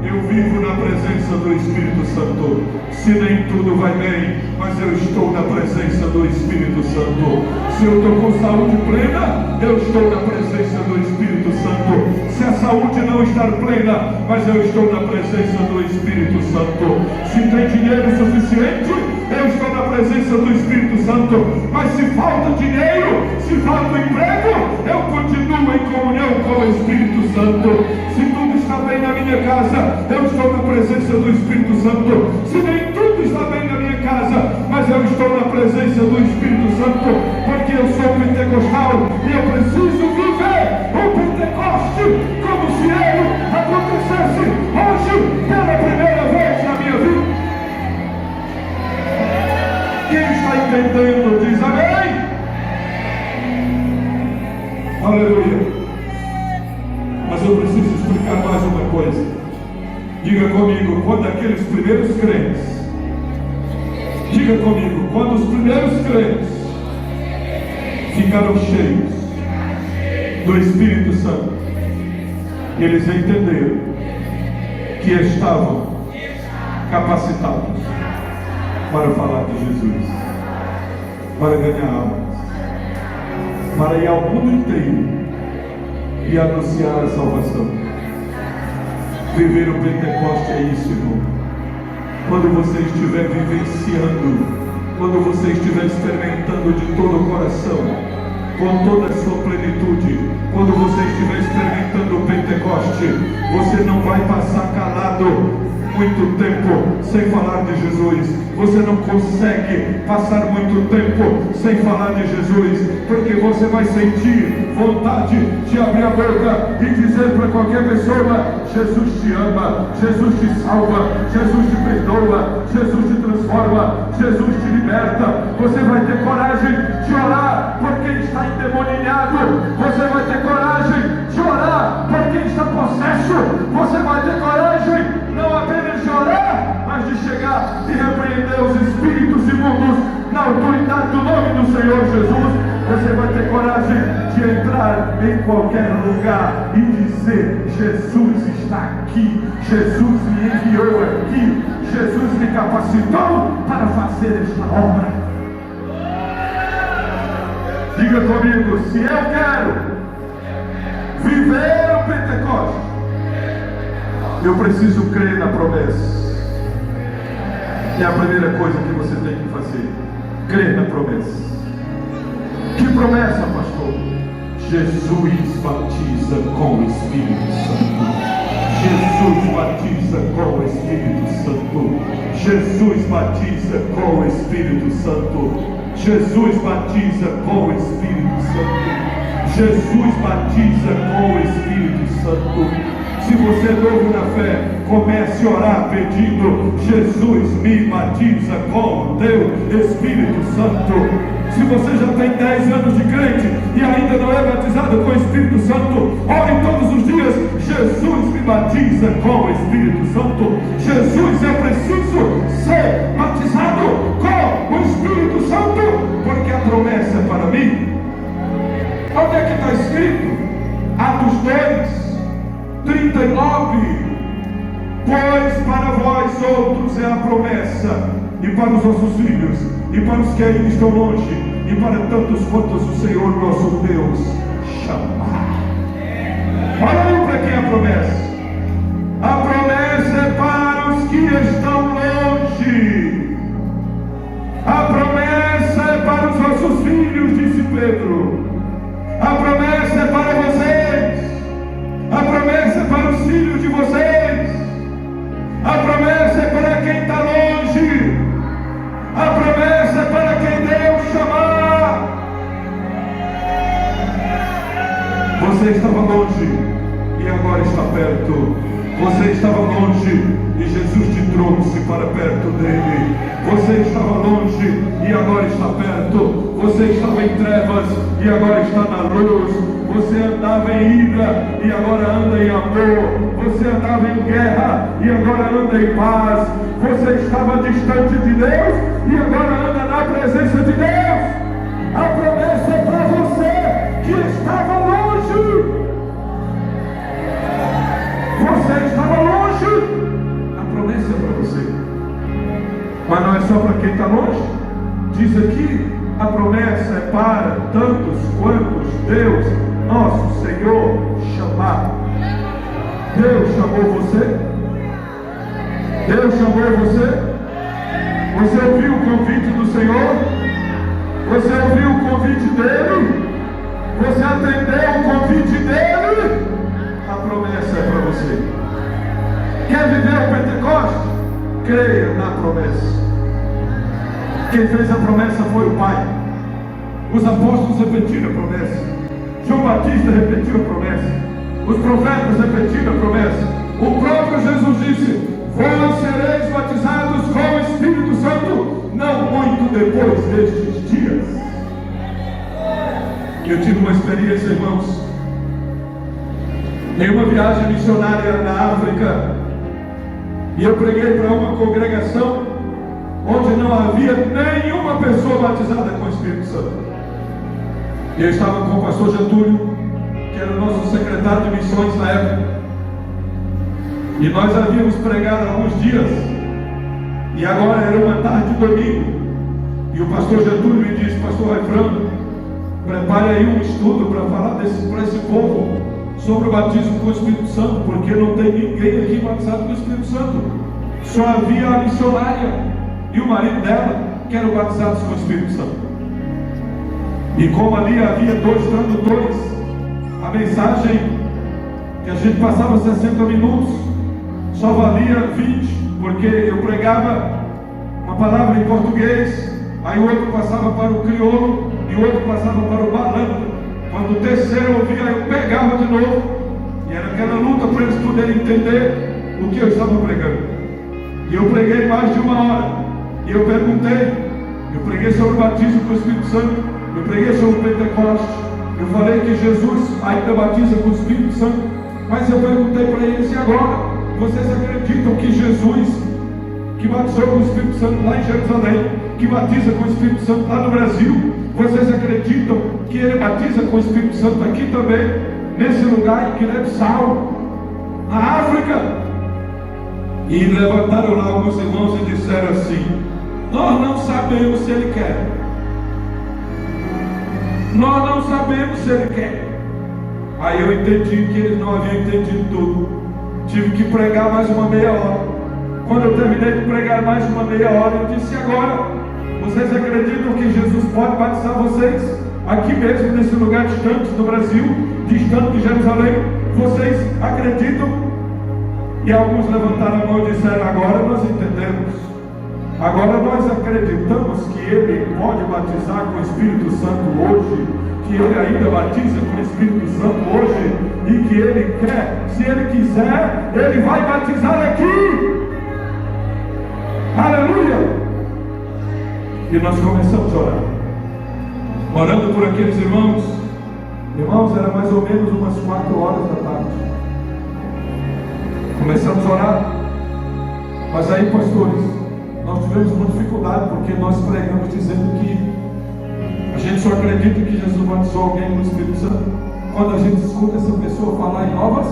eu vivo na presença do Espírito Santo. Se nem tudo vai bem, mas eu estou na presença do Espírito Santo. Se eu estou com saúde plena, eu estou na presença do Espírito Santo. Se a saúde não está plena, mas eu estou na presença do Espírito Santo. Se tem dinheiro suficiente, eu estou na presença do Espírito Santo. Mas se falta dinheiro, se falta emprego, eu continuo em comunhão com o Espírito Santo. Se tudo está bem na minha casa, eu estou na presença do Espírito Santo. Se nem tudo está bem na minha casa, mas eu estou na presença do Espírito Santo, porque eu sou pentecostal e eu preciso viver o Pentecoste como se ele acontecesse hoje pela primeira vez na minha vida. Quem está entendendo diz amém. Aleluia. Mas eu preciso explicar mais uma coisa. Diga comigo, quando aqueles primeiros crentes, diga comigo, quando os primeiros crentes ficaram cheios do Espírito Santo, eles entenderam que estavam capacitados para falar de Jesus, para ganhar almas, para ir ao mundo inteiro e anunciar a salvação. Viver o Pentecoste é isso, irmão. Quando você estiver vivenciando, quando você estiver experimentando de todo o coração, com toda a sua plenitude, quando você estiver experimentando o Pentecoste, você não vai passar calado muito tempo sem falar de Jesus. Você não consegue passar muito tempo sem falar de Jesus, porque você vai sentir vontade de abrir a boca e dizer para qualquer pessoa: Jesus te ama, Jesus te salva, Jesus te perdoa, Jesus te transforma, Jesus te liberta. Você vai ter coragem de orar por quem está endemoniado. Você vai ter coragem de orar por quem está possesso. Você vai ter coragem não apenas de orar, mas de chegar orar e repreender os espíritos imundos na autoridade do nome do Senhor Jesus. Você vai ter coragem de entrar em qualquer lugar e dizer: Jesus está aqui, Jesus me enviou aqui, Jesus me capacitou para fazer esta obra. Diga comigo: se eu quero viver o Pentecostes, eu preciso crer na promessa. É a primeira coisa que você tem que fazer: crer na promessa. Que promessa, pastor? Jesus batiza com o Espírito Santo. Jesus batiza com o Espírito Santo. Jesus batiza com o Espírito Santo. Jesus batiza com o Espírito Santo. Jesus batiza com o Espírito Santo. Se você é novo na fé, comece a orar pedindo: Jesus me batiza com o teu Espírito Santo. Se você já tem 10 anos de crente e ainda não é batizado com o Espírito Santo, ore todos os dias: Jesus me batiza com o Espírito Santo. Jesus, é preciso ser batizado com o Espírito Santo, porque a promessa é para mim. Onde é que está escrito? Atos 2:39. Pois para vós outros é a promessa, e para os vossos filhos, e para os que ainda estão longe, e para tantos quantos o Senhor nosso Deus chamar. Olha aí para quem é a promessa. A promessa é para os que estão longe. A promessa é para os vossos filhos, disse Pedro. A promessa é para vocês. A promessa é para os filhos de vocês. A promessa é para quem está longe. A promessa é para quem Deus chamar. Você estava longe e agora está perto. Você estava longe e Jesus te trouxe para perto dele. Você estava longe e agora está perto. Você estava em trevas e agora está na luz. Você andava em ira e agora anda em amor. Você andava em guerra e agora anda em paz. Você estava distante de Deus e agora anda na presença de Deus. A promessa é para você que estava longe. Você estava longe. A promessa é para você. Mas não é só para quem está longe. Diz aqui: a promessa é para tantos quantos Deus, nosso Senhor, chamar. Deus chamou você? Deus chamou você? Você ouviu o convite do Senhor? Você ouviu o convite dele? Você atendeu o convite dele? A promessa é para você. Quer viver o Pentecostes? Creia na promessa. Quem fez a promessa foi o Pai. Os apóstolos repetiram a promessa. João Batista repetiu a promessa. Os profetas repetiram a promessa. O próprio Jesus disse: vós sereis batizados com o Espírito Santo não muito depois destes dias. Eu tive uma experiência, irmãos, em uma viagem missionária na África, e eu preguei para uma congregação onde não havia nenhuma pessoa batizada com o Espírito Santo. E eu estava com o pastor Getúlio, que era o nosso secretário de missões na época, e nós havíamos pregado há alguns dias, e agora era uma tarde de domingo, e o pastor Getúlio me disse: pastor Raifrando, prepare aí um estudo para falar para esse povo sobre o batismo com o Espírito Santo, porque não tem ninguém aqui batizado com o Espírito Santo. Só havia a missionária e o marido dela que eram batizados com o Espírito Santo. E como ali havia 2 tradutores, a mensagem que a gente passava 60 minutos só valia 20, porque eu pregava uma palavra em português, aí o outro passava para o crioulo e o outro passava para o malandro. Quando o terceiro ouvia, eu pegava de novo, e era aquela luta para eles poderem entender o que eu estava pregando. E eu preguei mais de 1 hora, e eu perguntei, eu preguei sobre o batismo com o Espírito Santo, eu preguei sobre o Pentecostes, eu falei que Jesus ainda batiza com o Espírito Santo, mas eu perguntei para eles: e agora? Vocês acreditam que Jesus que batizou com o Espírito Santo lá em Jerusalém, que batiza com o Espírito Santo lá no Brasil. Vocês acreditam que ele batiza com o Espírito Santo aqui também, nesse lugar em Guiné-Bissau, na África? E levantaram lá alguns irmãos e disseram assim: nós não sabemos se ele quer. Nós não sabemos se ele quer. Aí eu entendi que eles não haviam entendido tudo. Tive que pregar mais uma meia hora. Quando eu terminei de pregar mais uma meia hora, eu disse: agora, vocês acreditam que Jesus pode batizar vocês? Aqui mesmo, nesse lugar distante do Brasil, distante de Jerusalém, vocês acreditam? E alguns levantaram a mão e disseram: agora nós entendemos. Agora nós acreditamos que ele pode batizar com o Espírito Santo hoje, que ele ainda batiza com o Espírito Santo hoje, e que ele quer, se ele quiser, ele vai batizar aqui. Aleluia! E nós começamos a orar, orando por aqueles irmãos. Irmãos, era mais ou menos umas 4 horas da tarde. Começamos a orar. Mas aí, pastores, nós tivemos uma dificuldade, porque nós pregamos dizendo que a gente só acredita que Jesus batizou alguém no Espírito Santo quando a gente escuta essa pessoa falar em novas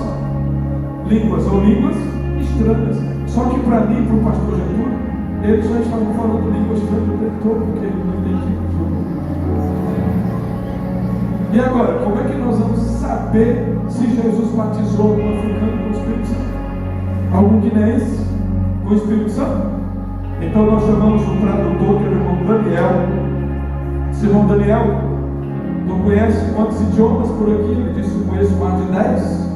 línguas ou línguas estranhas. Só que para mim, para o pastor Getúlio, eles já estavam falando línguas estranhas o tempo todo, porque ele não entendia tudo. E agora, como é que nós vamos saber se Jesus batizou algum africano com o Espírito Santo? Algum guineense com o Espírito Santo? Então nós chamamos o tradutor, que é o irmão Daniel. Esse irmão Daniel, tu conhece quantos idiomas por aqui? Ele disse: eu conheço mais de 10.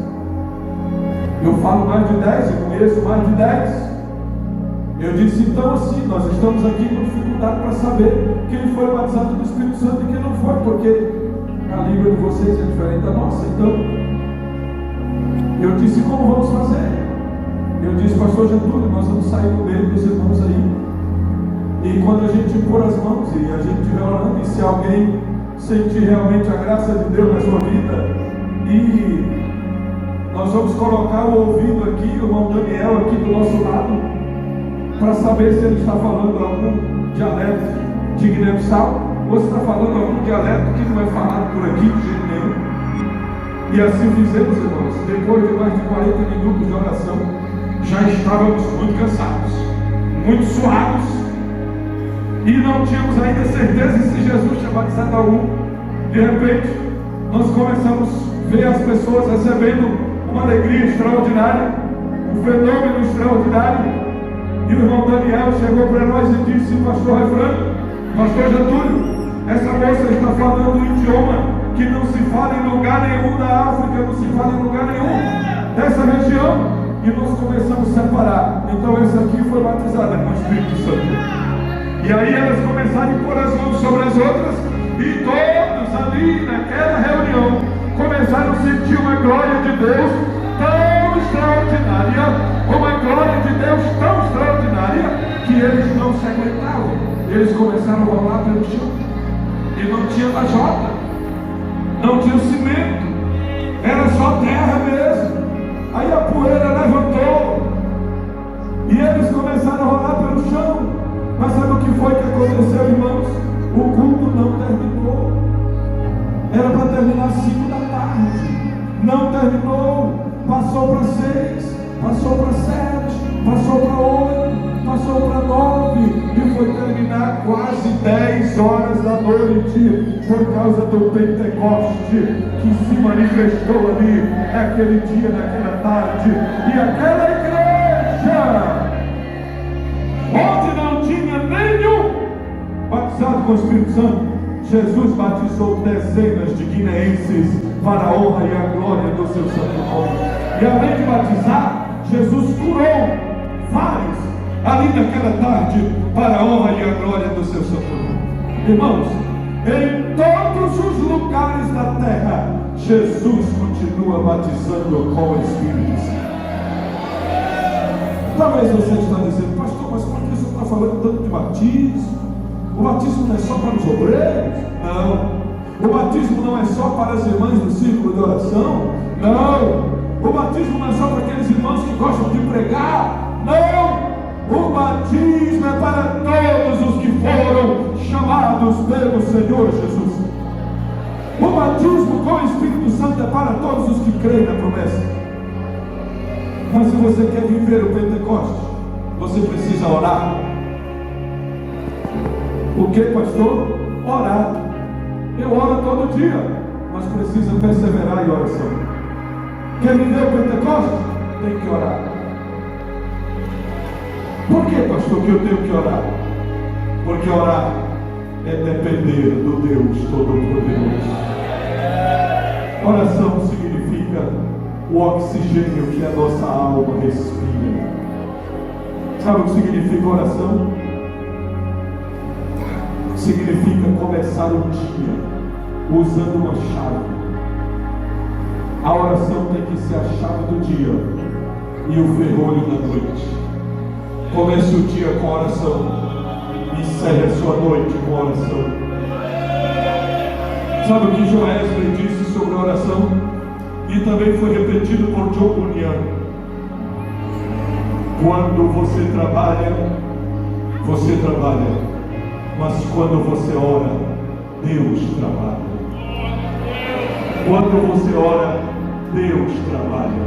Eu falo mais de 10, eu conheço mais de 10. Eu disse: então assim, nós estamos aqui com dificuldade para saber quem foi batizado do Espírito Santo e quem não foi, porque a língua de vocês é diferente da nossa. Então, eu disse: como vamos fazer? Eu disse: pastor Getúlio, nós vamos sair no meio dos irmãos aí, e quando a gente pôr as mãos e a gente estiver orando, e se alguém sentir realmente a graça de Deus na sua vida, e nós vamos colocar o ouvido aqui, o irmão Daniel aqui do nosso lado, para saber se ele está falando algum dialeto de Guiné-Bissau, ou se está falando algum dialeto que não é falado por aqui de jeito nenhum. E assim fizemos, irmãos. Depois de mais de 40 minutos de oração, já estávamos muito cansados, muito suados, e não tínhamos ainda certeza se Jesus tinha batizado algum. De repente, nós começamos a ver as pessoas recebendo uma alegria extraordinária, um fenômeno extraordinário. E o irmão Daniel chegou para nós e disse: pastor Refrânio, pastor Getúlio, essa moça está falando um idioma que não se fala em lugar nenhum da África, não se fala em lugar nenhum dessa região. E nós começamos a separar. Então essa aqui foi batizada com o Espírito Santo. E aí elas começaram a pôr as mãos sobre as outras, e todos ali naquela reunião começaram a sentir uma glória de Deus tão extraordinária, uma glória de Deus tão extraordinária, que eles não se aguentavam. Eles começaram a rolar pelo chão, e não tinha lajota, não tinha cimento, era só terra mesmo. Aí a poeira levantou, e eles começaram a rolar pelo chão. Mas sabe o que foi que aconteceu, irmãos? O culto não terminou. Era para terminar às 5 da tarde. Não terminou. Passou para 6, passou para 7, passou para 8, passou para 9, e foi terminar quase 10 horas da noite, por causa do Pentecoste que se manifestou ali naquele dia, naquela tarde. E aquela igreja, onde não tinha nenhum batizado com o Espírito Santo, Jesus batizou dezenas de guineenses para a honra e a glória do seu santo nome. E além de batizar, Jesus curou vários ali naquela tarde para a honra e a glória do seu santo nome. Irmãos, em todos os lugares da terra, Jesus continua batizando com o Espírito Santo. Talvez você está dizendo: pastor, mas por que você está falando tanto de batismo? O batismo não é só para os obreiros? Não. O batismo não é só para as irmãs do círculo de oração? Não. O batismo não é só para aqueles irmãos que gostam de pregar? Não. O batismo é para todos os que foram chamados pelo Senhor Jesus. O batismo com o Espírito Santo é para todos os que creem na promessa. Mas se você quer viver o Pentecostes, você precisa orar. O que, pastor? Orar. Eu oro todo dia, mas precisa perseverar em oração. Quer viver o Pentecostes? Tem que orar. Por que, pastor, que eu tenho que orar? Porque orar é depender do Deus Todo-Poderoso. Oração significa o oxigênio que a nossa alma respira. Sabe o que significa oração? Significa começar o dia usando uma chave. A oração tem que ser a chave do dia e o ferrolho da noite. Comece o dia com oração, encerre a sua noite com oração. Sabe o que Joesley disse sobre a oração? E também foi repetido por John Bunyan. Quando você trabalha, mas quando você ora, Deus trabalha. Quando você ora, Deus trabalha.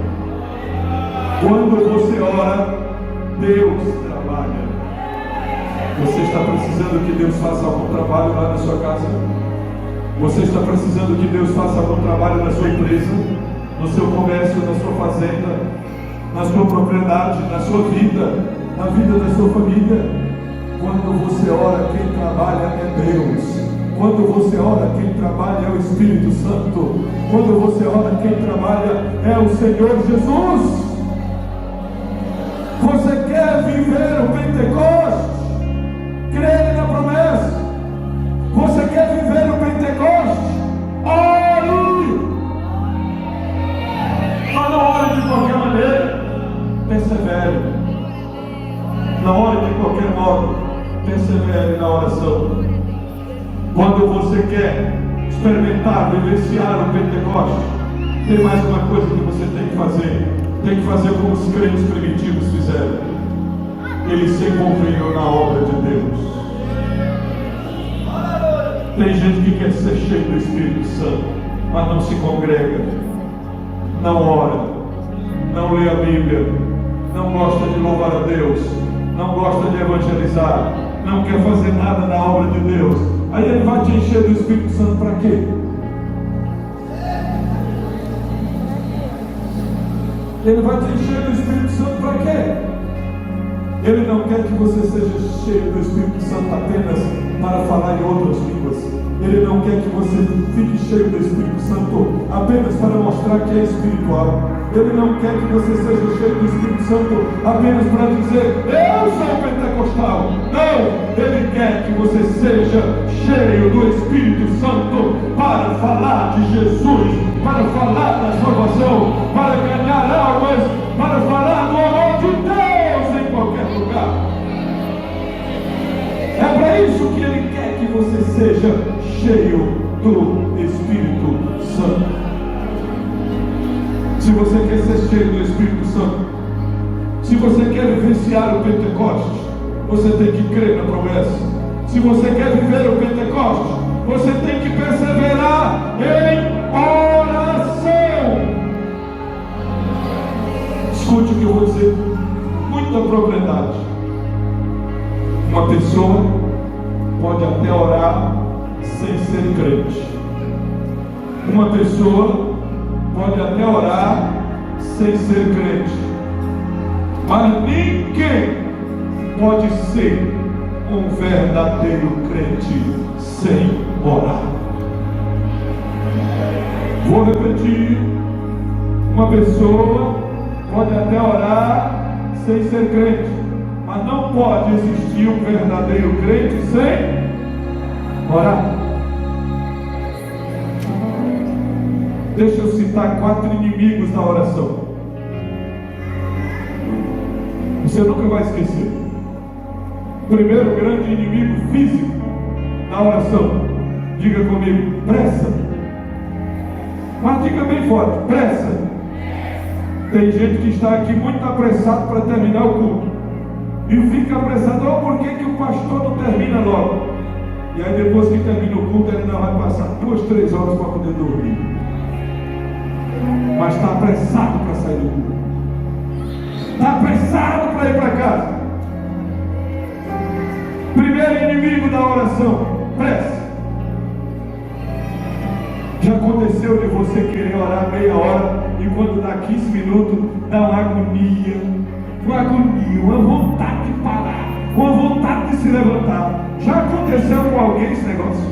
Quando você ora, Deus trabalha. Você está precisando que Deus faça algum trabalho lá na sua casa? Você está precisando que Deus faça algum trabalho na sua empresa, no seu comércio, na sua fazenda, na sua propriedade, na sua vida, na vida da sua família? Quando você ora, quem trabalha é Deus. Quando você ora, quem trabalha é o Espírito Santo. Quando você ora, quem trabalha é o Senhor Jesus. Você quer viver o Pentecostes? Creia na promessa. Você quer viver o Pentecostes? Ore! Mas não ore de qualquer maneira. Persevere. Não ore de qualquer modo. Persevere na oração. Quando você quer experimentar, vivenciar o Pentecostes, tem mais uma coisa que você tem que fazer. Tem que fazer como os crentes primitivos fizeram. Eles se envolveram na obra de Deus. Tem gente que quer ser cheio do Espírito Santo, mas não se congrega, não ora, não lê a Bíblia, não gosta de louvar a Deus, não gosta de evangelizar, não quer fazer nada na obra de Deus. Aí ele vai te encher do Espírito Santo para quê? Ele vai te encher do Espírito Santo para quê? Ele não quer que você seja cheio do Espírito Santo apenas para falar em outras línguas. Ele não quer que você fique cheio do Espírito Santo apenas para mostrar que é espiritual. Ele não quer que você seja cheio do Espírito Santo apenas para dizer, eu sou pentecostal. Não, Ele quer que você seja cheio do Espírito Santo para falar de Jesus, para falar da salvação, para ganhar almas, para falar do amor de Deus em qualquer lugar. É para isso que Ele quer que você seja cheio do Espírito Santo. Se você quer ser cheio do Espírito Santo, se você quer vivenciar o Pentecostes, você tem que crer na promessa. Se você quer viver o Pentecostes, você tem que perseverar em oração. Escute o que eu vou dizer com muita propriedade. Uma pessoa pode até orar sem ser crente. Uma pessoa pode até orar sem ser crente, mas ninguém pode ser um verdadeiro crente sem orar. Vou repetir. Uma pessoa pode até orar sem ser crente, mas não pode existir um verdadeiro crente sem orar. Deixa eu citar 4 inimigos da oração. Você nunca vai esquecer. Primeiro grande inimigo físico da oração. Diga comigo, pressa. Mas diga bem forte, pressa. Tem gente que está aqui muito apressado para terminar o culto. E fica apressado, por que o pastor não termina logo? E aí depois que termina o culto, ele não vai passar 2, 3 horas para poder dormir. Mas está apressado para sair do culto. Está apressado para ir para casa. Primeiro inimigo da oração, pressa. Já aconteceu de você querer orar meia hora e quando dá 15 minutos dá uma agonia, uma vontade de parar, uma vontade de se levantar. Já aconteceu com alguém esse negócio?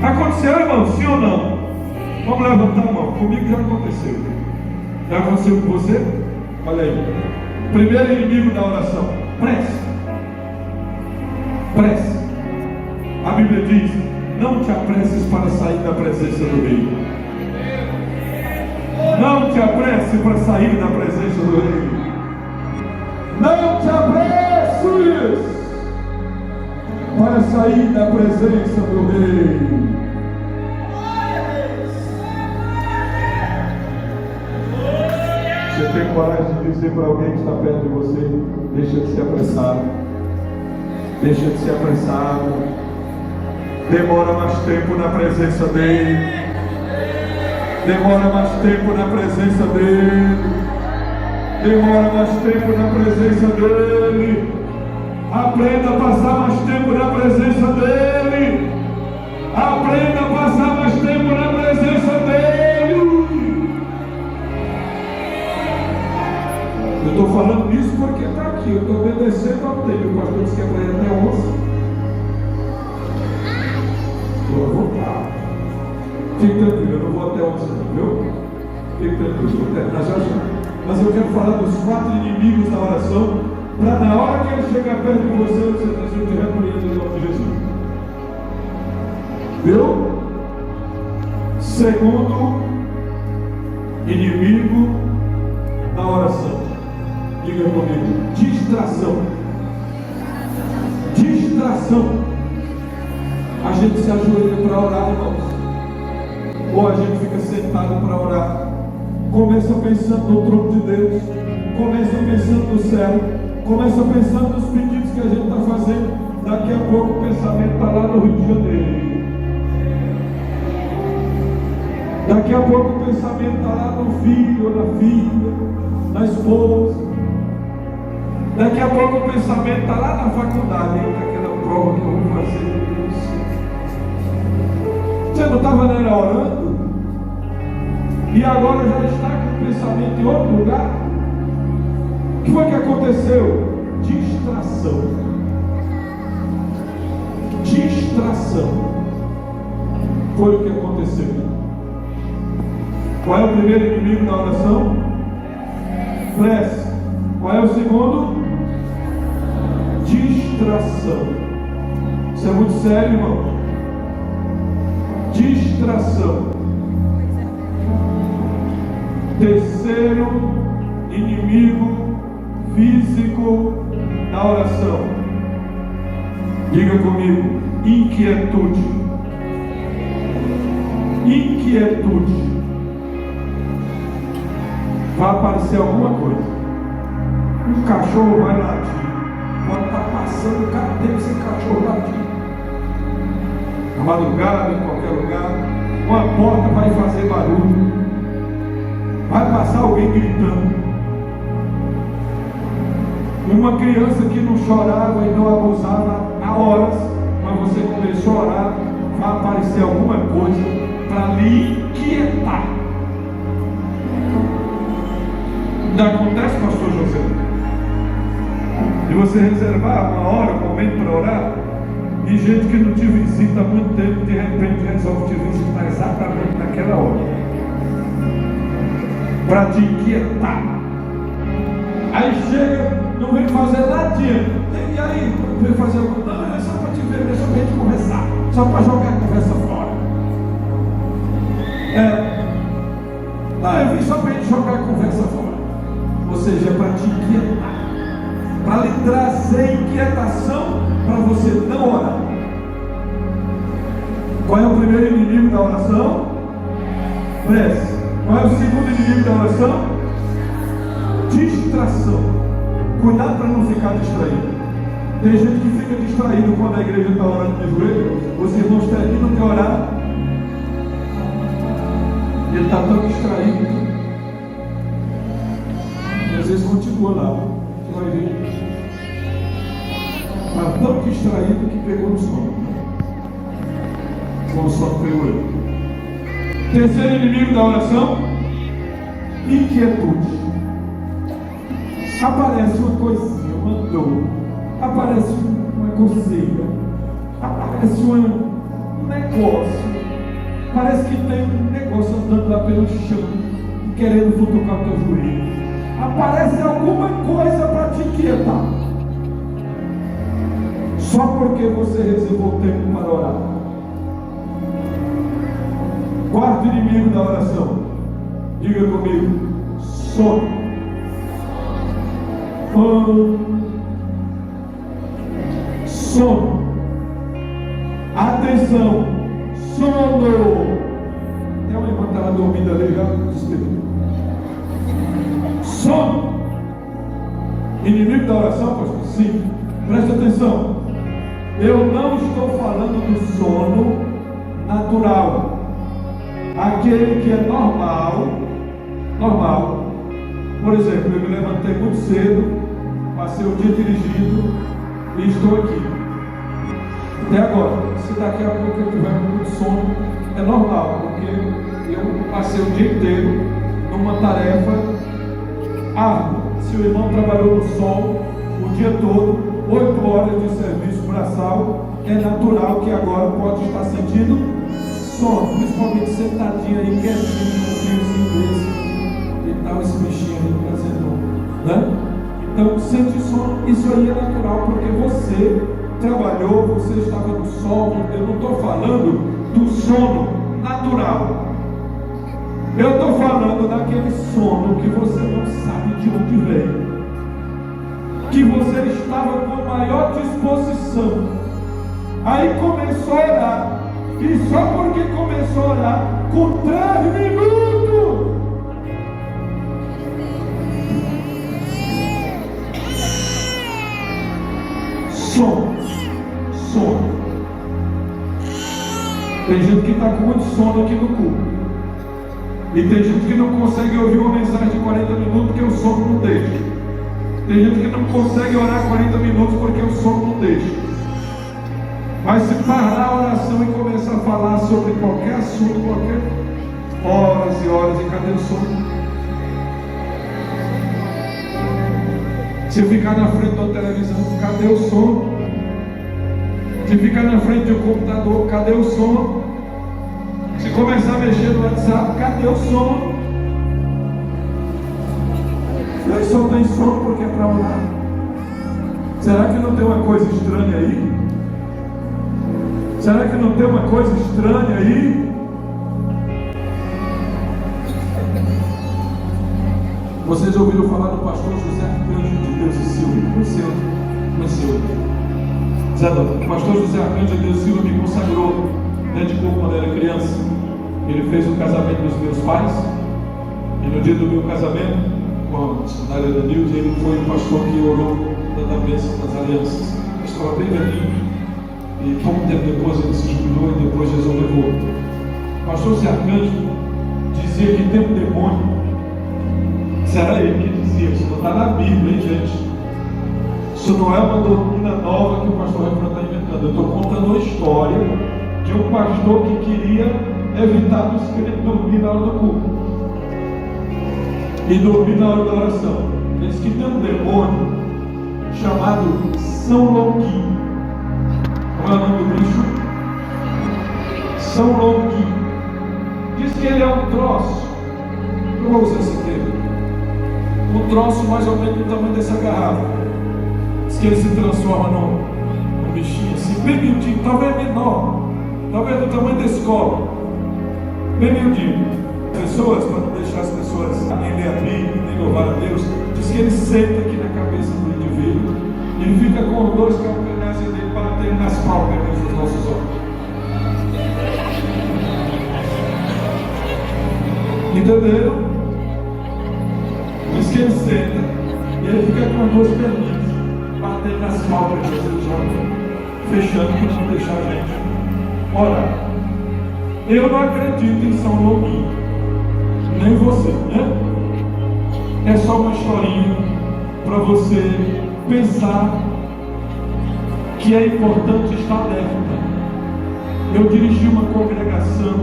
Aconteceu, irmão? Sim ou não? Vamos levantar a mão. Comigo já aconteceu. Já aconteceu com você? Olha aí. Primeiro inimigo da oração, pressa. Pressa. A Bíblia diz: não te apresses para sair da presença do rei. Não te apresse para sair da presença do rei. Não te apresses para sair da presença do rei. Você tem coragem de dizer para alguém que está perto de você: deixa de se apressar. Deixa de se apressar. Demora mais tempo na presença dele. Demora mais tempo na presença dele. Demora mais tempo na presença dele. Aprenda a passar mais tempo na presença dele. Aprenda a passar mais tempo na presença dele. Eu estou falando isso porque está aqui. Eu estou obedecendo ao tempo. O pastor disse que é para ir até 11. Eu vou voltar. Fique tranquilo, eu não vou até 11, viu? Fique tranquilo, eu vou terminar já já. Mas eu quero falar dos 4 inimigos da oração, para na hora que ele chegar perto de você, você te repreende em nome de Jesus. Viu? Segundo inimigo da oração. Diga comigo: distração. Distração. A gente se ajoelha para orar, irmãos, ou a gente fica sentado para orar, começa pensando no trono de Deus, começa pensando no céu, começa pensando nos pedidos que a gente está fazendo. Daqui a pouco o pensamento está lá no Rio de Janeiro. Daqui a pouco o pensamento está lá no filho ou na filha, na esposa. Daqui a pouco o pensamento está lá na faculdade, naquela prova que eu vou fazer. Você não estava nem orando? E agora já está com o pensamento em outro lugar? O que foi que aconteceu? Distração. Distração. Foi o que aconteceu. Qual é o primeiro inimigo da oração? Pressa. Qual é o segundo? Distração. Isso é muito sério, irmão. Distração. Terceiro inimigo físico da oração. Diga comigo: inquietude. Inquietude. Vai aparecer alguma coisa. Um cachorro vai latir. Pode estar passando o cara dele sem cachorro latir. Na madrugada, em qualquer lugar, uma porta vai fazer barulho, vai passar alguém gritando, uma criança que não chorava e não abusava há horas, mas você começou a orar, vai aparecer alguma coisa para lhe inquietar. Não acontece, pastor José? E você reservar uma hora, um momento para orar, e gente que não te visita há muito tempo, de repente resolve te visitar exatamente naquela hora, para te inquietar. Aí chega, não vem fazer nadinha. E aí, vem fazer alguma coisa? Não, é só para te ver, é só para a gente conversar, só para jogar a conversa fora. Não, eu vim só para a gente jogar a conversa fora. Ou seja, é para te inquietar, para lhe trazer inquietação, para você não orar. Qual é o primeiro inimigo da oração? Pressa. Qual é o segundo inimigo da oração? Distração. Cuidado para não ficar distraído. Tem gente que fica distraído quando a igreja está orando de joelho. Os irmãos terminam de orar. Ele está tão distraído. E às vezes continua lá. Você vai ver. Está tão distraído que pegou no sono. Com o sono pegou ele. Terceiro inimigo da oração: inquietude. Aparece uma coisinha, uma dor, aparece uma coceira, aparece um negócio, parece que tem um negócio andando lá pelo chão, querendo futucar o teu joelho. Aparece alguma coisa para te inquietar, só porque você reservou tempo para orar. Quarto inimigo da oração, diga comigo: sono. Sono. Atenção. Sono. Tem uma irmã que estava dormindo ali já. Sono. Inimigo da oração, pastor? Sim. Presta atenção. Eu não estou falando do sono natural. Aquele que é normal. Normal. Por exemplo, eu me levantei muito cedo, passei o dia dirigindo e estou aqui. Até agora, se daqui a pouco eu tiver muito sono, é normal, porque eu passei o dia inteiro numa tarefa árdua. Se o irmão trabalhou no sol o dia todo, 8 horas de serviço braçal, é natural que agora pode estar sentindo sono, principalmente sentadinho aí, quietinho, com um fiozinho desse. Esse bichinho aí fazendo, né? Então, sente sono. Isso aí é natural, porque você trabalhou, você estava no sol. Eu não estou falando do sono natural. Eu estou falando daquele sono que você não sabe de onde vem, que você estava com maior disposição, aí começou a orar, e só porque começou a orar, com 3 minutos, sono. Tem gente que está com muito sono aqui no culto. E tem gente que não consegue ouvir uma mensagem de 40 minutos porque o sono não deixa. Tem gente que não consegue orar 40 minutos porque o sono não deixa. Mas se parar a oração e começar a falar sobre qualquer assunto, horas e horas, e cadê o sono? Se ficar na frente da televisão, cadê o sono? Se ficar na frente do computador, cadê o sono? Se começar a mexer no WhatsApp, cadê o sono? Aí só tem sono porque é para orar. Será que não tem uma coisa estranha aí? Será que não tem uma coisa estranha aí? Vocês ouviram falar do pastor José Arcanjo de Deus e Silva? Conheceu? O pastor José Arcanjo de Deus e Silva me consagrou, dedicou quando eu era criança. Ele fez o casamento dos meus pais, e no dia do meu casamento, com a missionária da Nilde, ele foi o pastor que orou dando a bênção das alianças. Eu estava bem velhinho, e pouco tempo depois ele se jubilou e depois Jesus levou. O pastor José Arcanjo dizia que tem um demônio. Será ele que dizia? Isso não está na Bíblia, hein, gente? Isso não é uma doutrina nova que o pastor Refrão está inventando. Eu estou contando uma história de um pastor que queria evitar dos crentes dormir na hora do culto e dormir na hora da oração. Ele diz que tem um demônio chamado São Longuinho. Qual é o nome do bicho? São Longuinho. Diz que ele é um troço. Eu vou usar esse termo. Um troço mais ou menos do tamanho dessa garrafa. Diz que ele se transforma num bichinho assim, bem miudinho, talvez menor, talvez do tamanho da escola, bem miudinho. Pessoas, para não deixar as pessoas nem ler a Bíblia, nem louvar a Deus, diz que ele senta aqui na cabeça do indivíduo e ele fica com os 2 calcanhares dele batendo nas pálpebras dos nossos olhos. Entenderam? Diz que ele senta e ele fica com uma, duas perguntas, batendo nas palmas de Jesus, fechando para não deixar a gente orar. Eu não acredito em São Longuinho, nem você, né? É só uma historinha para você pensar que é importante estar alerta. Eu dirigi uma congregação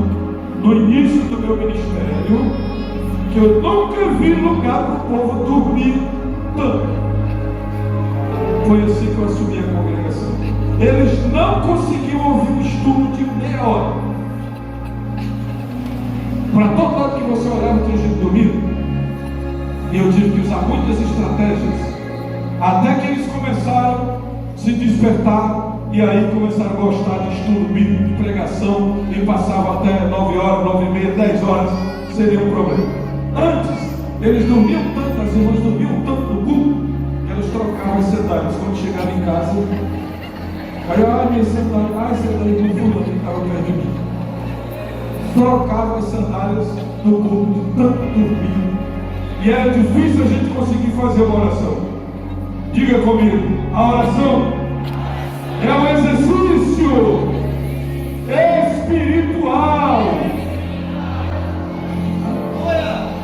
no início do meu ministério que eu nunca vi lugar para o povo dormir tanto. Foi assim que eu assumi a congregação. Eles não conseguiam ouvir um estudo de meia hora. Para todo lado que você olhava tinha gente dormindo. E eu tive que usar muitas estratégias até que eles começaram a se despertar. E aí começaram a gostar de estudo bíblico, de pregação, e passavam até 9 horas, 9 e meia, 10 horas, seria um problema. Antes, eles dormiam tanto, as irmãs dormiam tanto no culto, que elas trocavam as sandálias. Quando chegavam em casa, aí, minha sandália, sandália do fulano que estava perto de mim. Trocavam as sandálias no culto, de tanto dormir. E era difícil a gente conseguir fazer uma oração. Diga comigo, a oração é um exercício espiritual.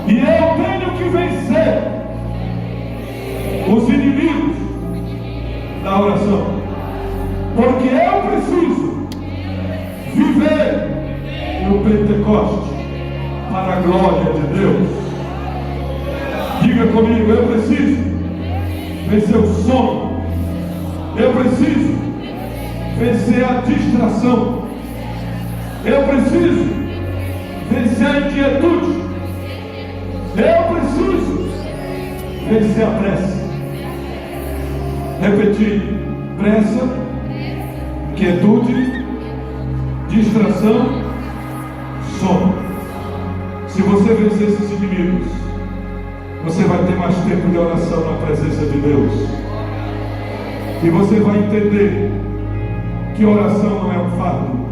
E eu tenho que vencer os inimigos da oração. Porque eu preciso viver no Pentecoste para a glória de Deus. Diga comigo, eu preciso vencer o sono. Eu preciso vencer a distração. Eu preciso vencer a inquietude. Eu preciso vencer a pressa. Repetir: pressa, inquietude, distração, sono. Se você vencer esses inimigos, você vai ter mais tempo de oração na presença de Deus. E você vai entender que oração não é um fardo.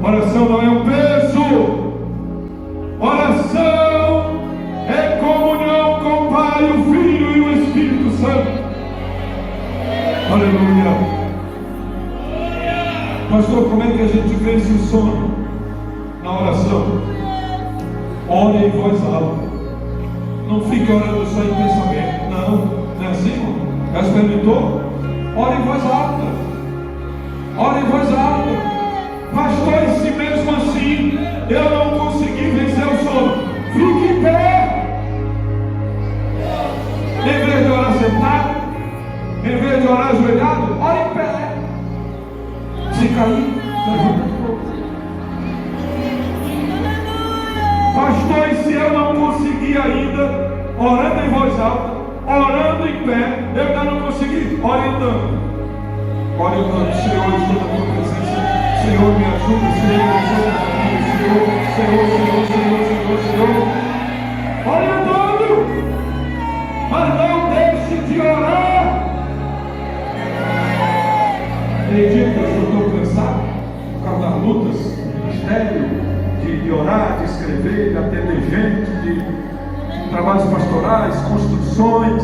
Oração não é um peso. Oração é comunhão com o Pai, o Filho e o Espírito Santo. Aleluia. Pastor, como é que a gente vence o sono na oração? Ore em voz alta. Não fique orando só em pensamento. Não é assim, irmão? Já experimentou? Ore em voz alta. Ore em voz alta. Pastor, e se mesmo assim eu não conseguir vencer o sono, fique em pé. Em vez de orar sentado, em vez de orar ajoelhado, ore em pé. Se cair, levanta de novo. Pastor, e se eu não conseguir ainda, orando em voz alta, orando em pé, eu ainda não consegui, ore andando. Ore andando. Senhor, estou na tua presença. Senhor, me ajuda. Senhor, me ajuda. Senhor. Ore andando. Mas não deixe de orar. Tem dia que eu estou cansado por causa das lutas do ministério, de orar, de escrever, de atender gente, de trabalhos pastorais, construções.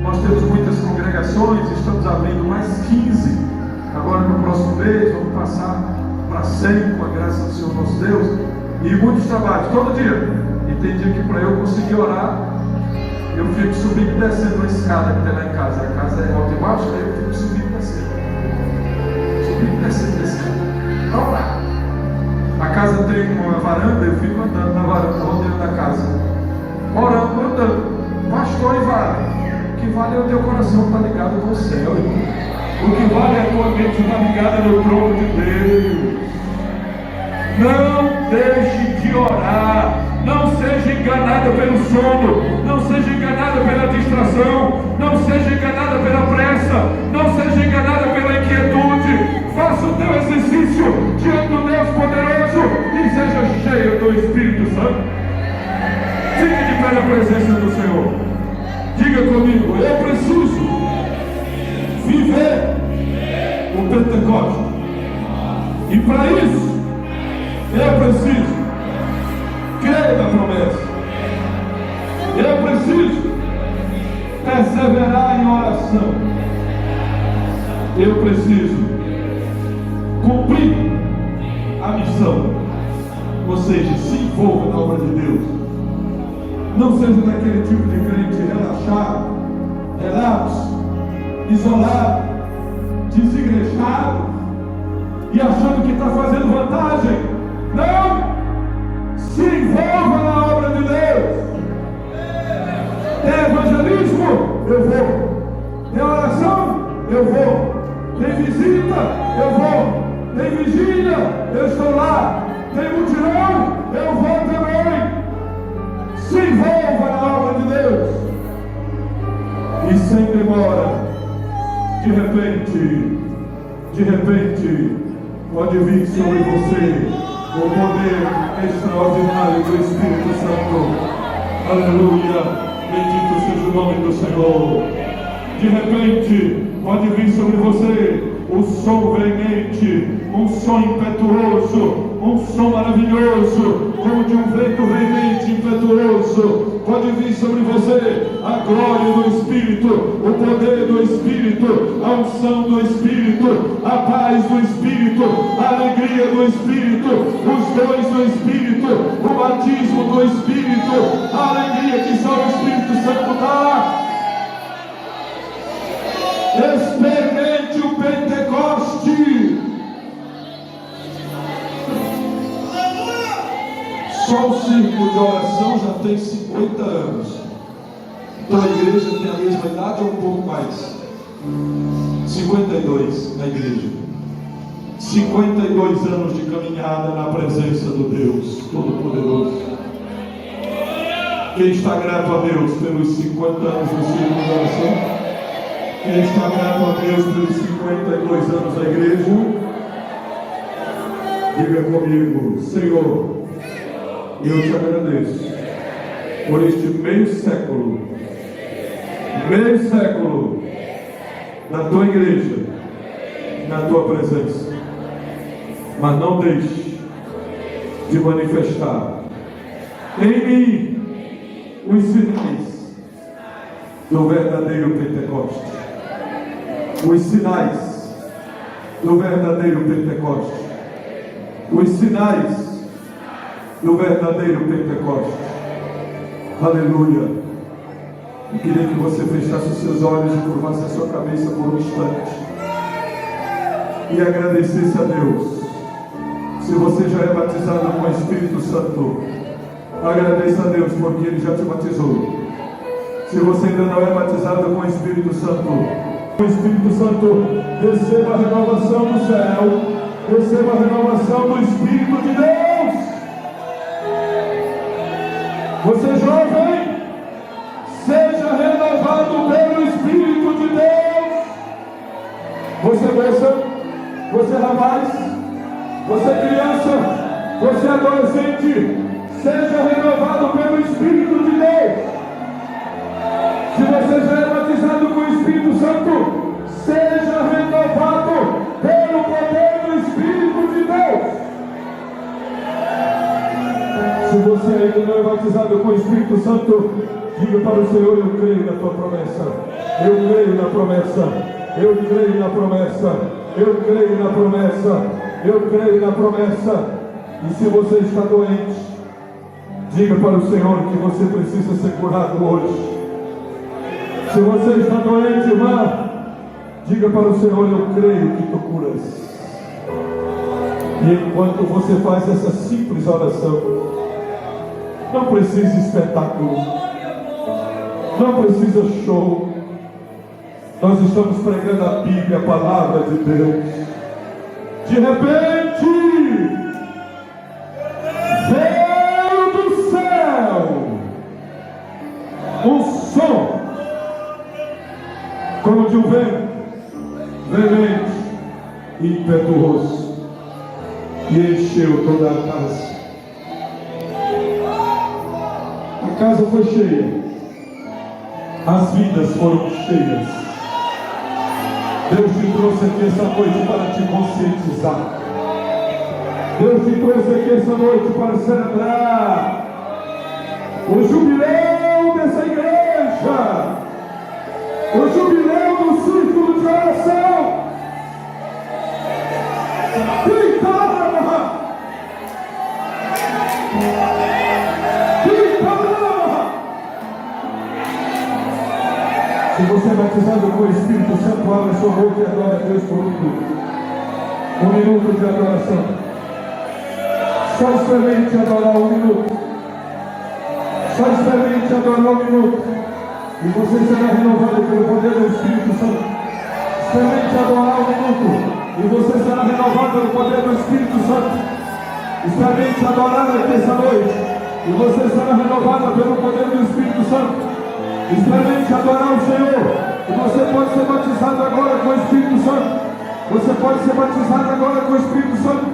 Nós temos muitas congregações, estamos abrindo mais 15. Agora no próximo mês vamos passar para 100 com a graça do Senhor nosso Deus. E muitos trabalhos, todo dia. E tem dia que para eu conseguir orar, eu fico subindo e descendo a escada que tem lá em casa. A casa é alta e baixa, aí eu fico subindo e descendo. Subindo e descendo a escada. Para orar. A casa tem uma varanda, eu fico andando na varanda, rodeando a casa. Orando, andando. Pastor, e vale. O que vale é o teu coração estar ligado com o céu, irmão. O que vale é a tua mente estar ligada no trono de Deus. Não deixe de orar. Não seja enganada pelo sono. Não seja enganada pela distração. Não seja enganada pela pressa. Não seja enganada pela inquietude. Faça o teu exercício diante do Deus poderoso e seja cheio do Espírito Santo. Fique de pé na presença do Senhor. Diga comigo, eu preciso viver o Pentecoste. E para isso, eu preciso crer na promessa. Eu preciso perseverar revelação. Eu preciso cumprir a missão. Ou seja, se envolva na obra de Deus. Não seja daquele tipo de crente relaxado, relapso, isolado, desigrejado e achando que está fazendo vantagem. Não! Se envolva na obra de Deus. Tem evangelismo? Eu vou. Tem oração? Eu vou. Tem visita? Eu vou. Tem vigília? Eu estou lá. Tem mutirão? Eu vou também. Se envolva na obra de Deus. E sem demora, de repente, pode vir sobre você o poder extraordinário do Espírito Santo. Aleluia. Bendito seja o nome do Senhor. De repente, pode vir sobre você o som veemente, um som impetuoso, um som maravilhoso, como de um vento veemente, impetuoso. Pode vir sobre você a glória do Espírito, o poder do Espírito, a unção do Espírito, a paz do Espírito, a alegria do Espírito, os dons do Espírito, o batismo do Espírito, a alegria que só o Espírito Santo dá. Experimente o Pentecoste. Só o círculo de oração já tem 50 anos. Então a igreja tem a mesma idade ou um pouco mais? 52 na igreja. 52 anos de caminhada na presença do Deus Todo-Poderoso. Quem está grato a Deus pelos 50 anos do círculo de oração? Quem está grato a Deus pelos 52 anos da igreja? Diga comigo: Senhor, eu te agradeço por este meio século na tua igreja, na tua presença. Mas não deixe de manifestar em mim os sinais do verdadeiro Pentecoste. Os sinais do verdadeiro Pentecoste. Os sinais do verdadeiro Pentecoste. Aleluia. Eu queria que você fechasse os seus olhos e curvasse a sua cabeça por um instante e agradecesse a Deus. Se você já é batizado com o Espírito Santo, agradeça a Deus porque Ele já te batizou. Se você ainda não é batizado com o Espírito Santo, o Espírito Santo, receba a renovação do céu, receba a renovação do Espírito de Deus. Você jovem, seja renovado pelo Espírito de Deus. Você moça, você rapaz, você criança, você adolescente, seja renovado pelo Espírito de Deus. Se você já é batizado com o Espírito Santo, seja renovado pelo poder do Espírito de Deus. Se você ainda não é batizado com o Espírito Santo, diga para o Senhor: eu creio na tua promessa, eu creio na promessa, eu creio na promessa, eu creio na promessa, eu creio na promessa. E se você está doente, diga para o Senhor que você precisa ser curado hoje. Se você está doente, irmã, diga para o Senhor: eu creio que tu curas. E enquanto você faz essa simples oração, não precisa espetáculo, não precisa show. Nós estamos pregando a Bíblia, a palavra de Deus. De repente, veio do céu um som como de um vento veemente e impetuoso, e encheu toda a casa. A casa foi cheia, as vidas foram cheias. Deus te trouxe aqui essa noite para te conscientizar. Deus te trouxe aqui essa noite para celebrar o jubileu dessa igreja. O jubileu Se você é batizado com o Espírito Santo, abra sua boca e adora a Deus por um minuto. Um minuto de adoração. Só experimente adorar um minuto. Só experimente adorar um minuto. E você será renovado pelo poder do Espírito Santo. Experimente adorar um minuto. E você será renovado pelo poder do Espírito Santo. Experimente adorar nessa noite. E você será renovado pelo poder do Espírito Santo. Experimente adorar o Senhor. E você pode ser batizado agora com o Espírito Santo. Você pode ser batizado agora com o Espírito Santo.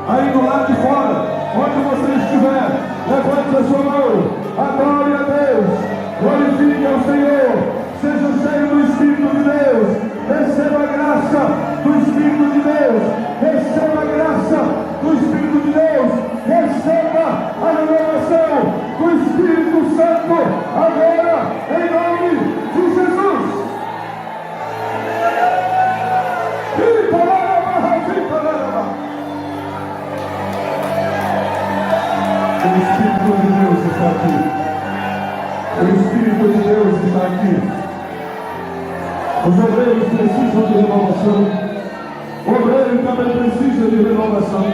Aí do lado de fora, onde você estiver, levante a sua mão. Adore a Deus. Glorifique ao Senhor. Seja cheio do Espírito de Deus. Receba a graça do Espírito de Deus. Receba a graça do Espírito de Deus. Receba a renovação do Espírito Santo agora, em nome de Jesus. O Espírito de Deus está aqui. O Espírito de Deus está aqui. Os obreiros precisam de renovação. O obreiro também precisa de renovação.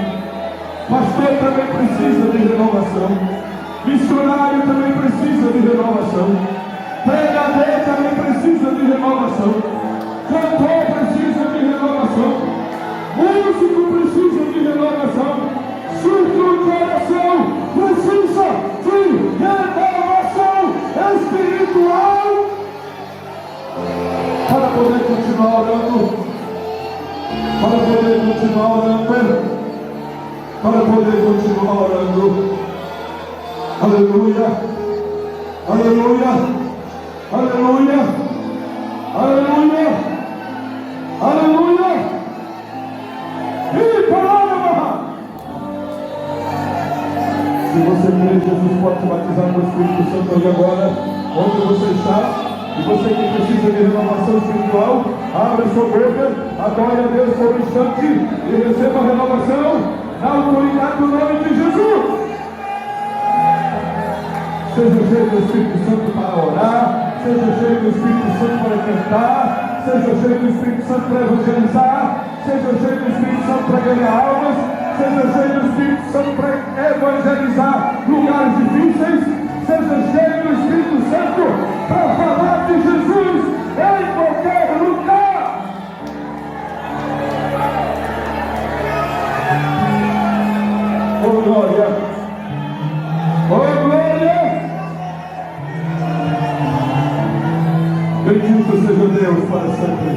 Pastor também precisa de renovação. Missionário também precisa de renovação. Pregador também precisa de renovação. Cantor precisa de renovação. Músico precisa de renovação. Surto de oração precisa de renovação espiritual para poder continuar orando, para poder continuar orando, para poder continuar orando. Aleluia, aleluia, aleluia, aleluia, aleluia. E palavra. Se você crê, Jesus pode te batizar com o Espírito Santo aí agora, onde você está. E você que precisa de renovação espiritual, abra sua boca, adore a Deus por um instante e receba a renovação na autoridade do nome de Jesus. Seja cheio do Espírito Santo para orar, seja cheio do Espírito Santo para cantar, seja cheio do Espírito Santo para evangelizar, seja cheio do Espírito Santo para ganhar almas, seja cheio do Espírito Santo para evangelizar lugares difíceis, seja cheio do Espírito Santo para falar de Jesus em qualquer lugar. Oh glória! Oh glória! Bendito seja Deus para sempre.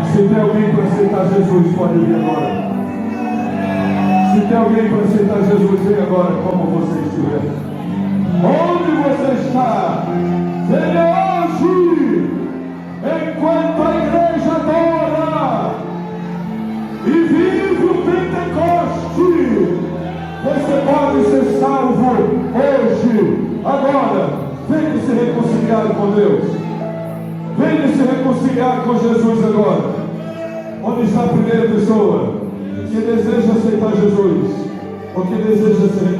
Se tem alguém para aceitar Jesus, pode vir agora. Se tem alguém para aceitar Jesus, vem agora, como você estiver. Onde você está? Venha hoje, enquanto a igreja adora e vive o Pentecoste. Você pode ser salvo hoje, agora. Venha se reconciliar com Deus. Venha se reconciliar com Jesus agora. Onde está a primeira pessoa que deseja aceitar Jesus, ou que deseja se reconciliar?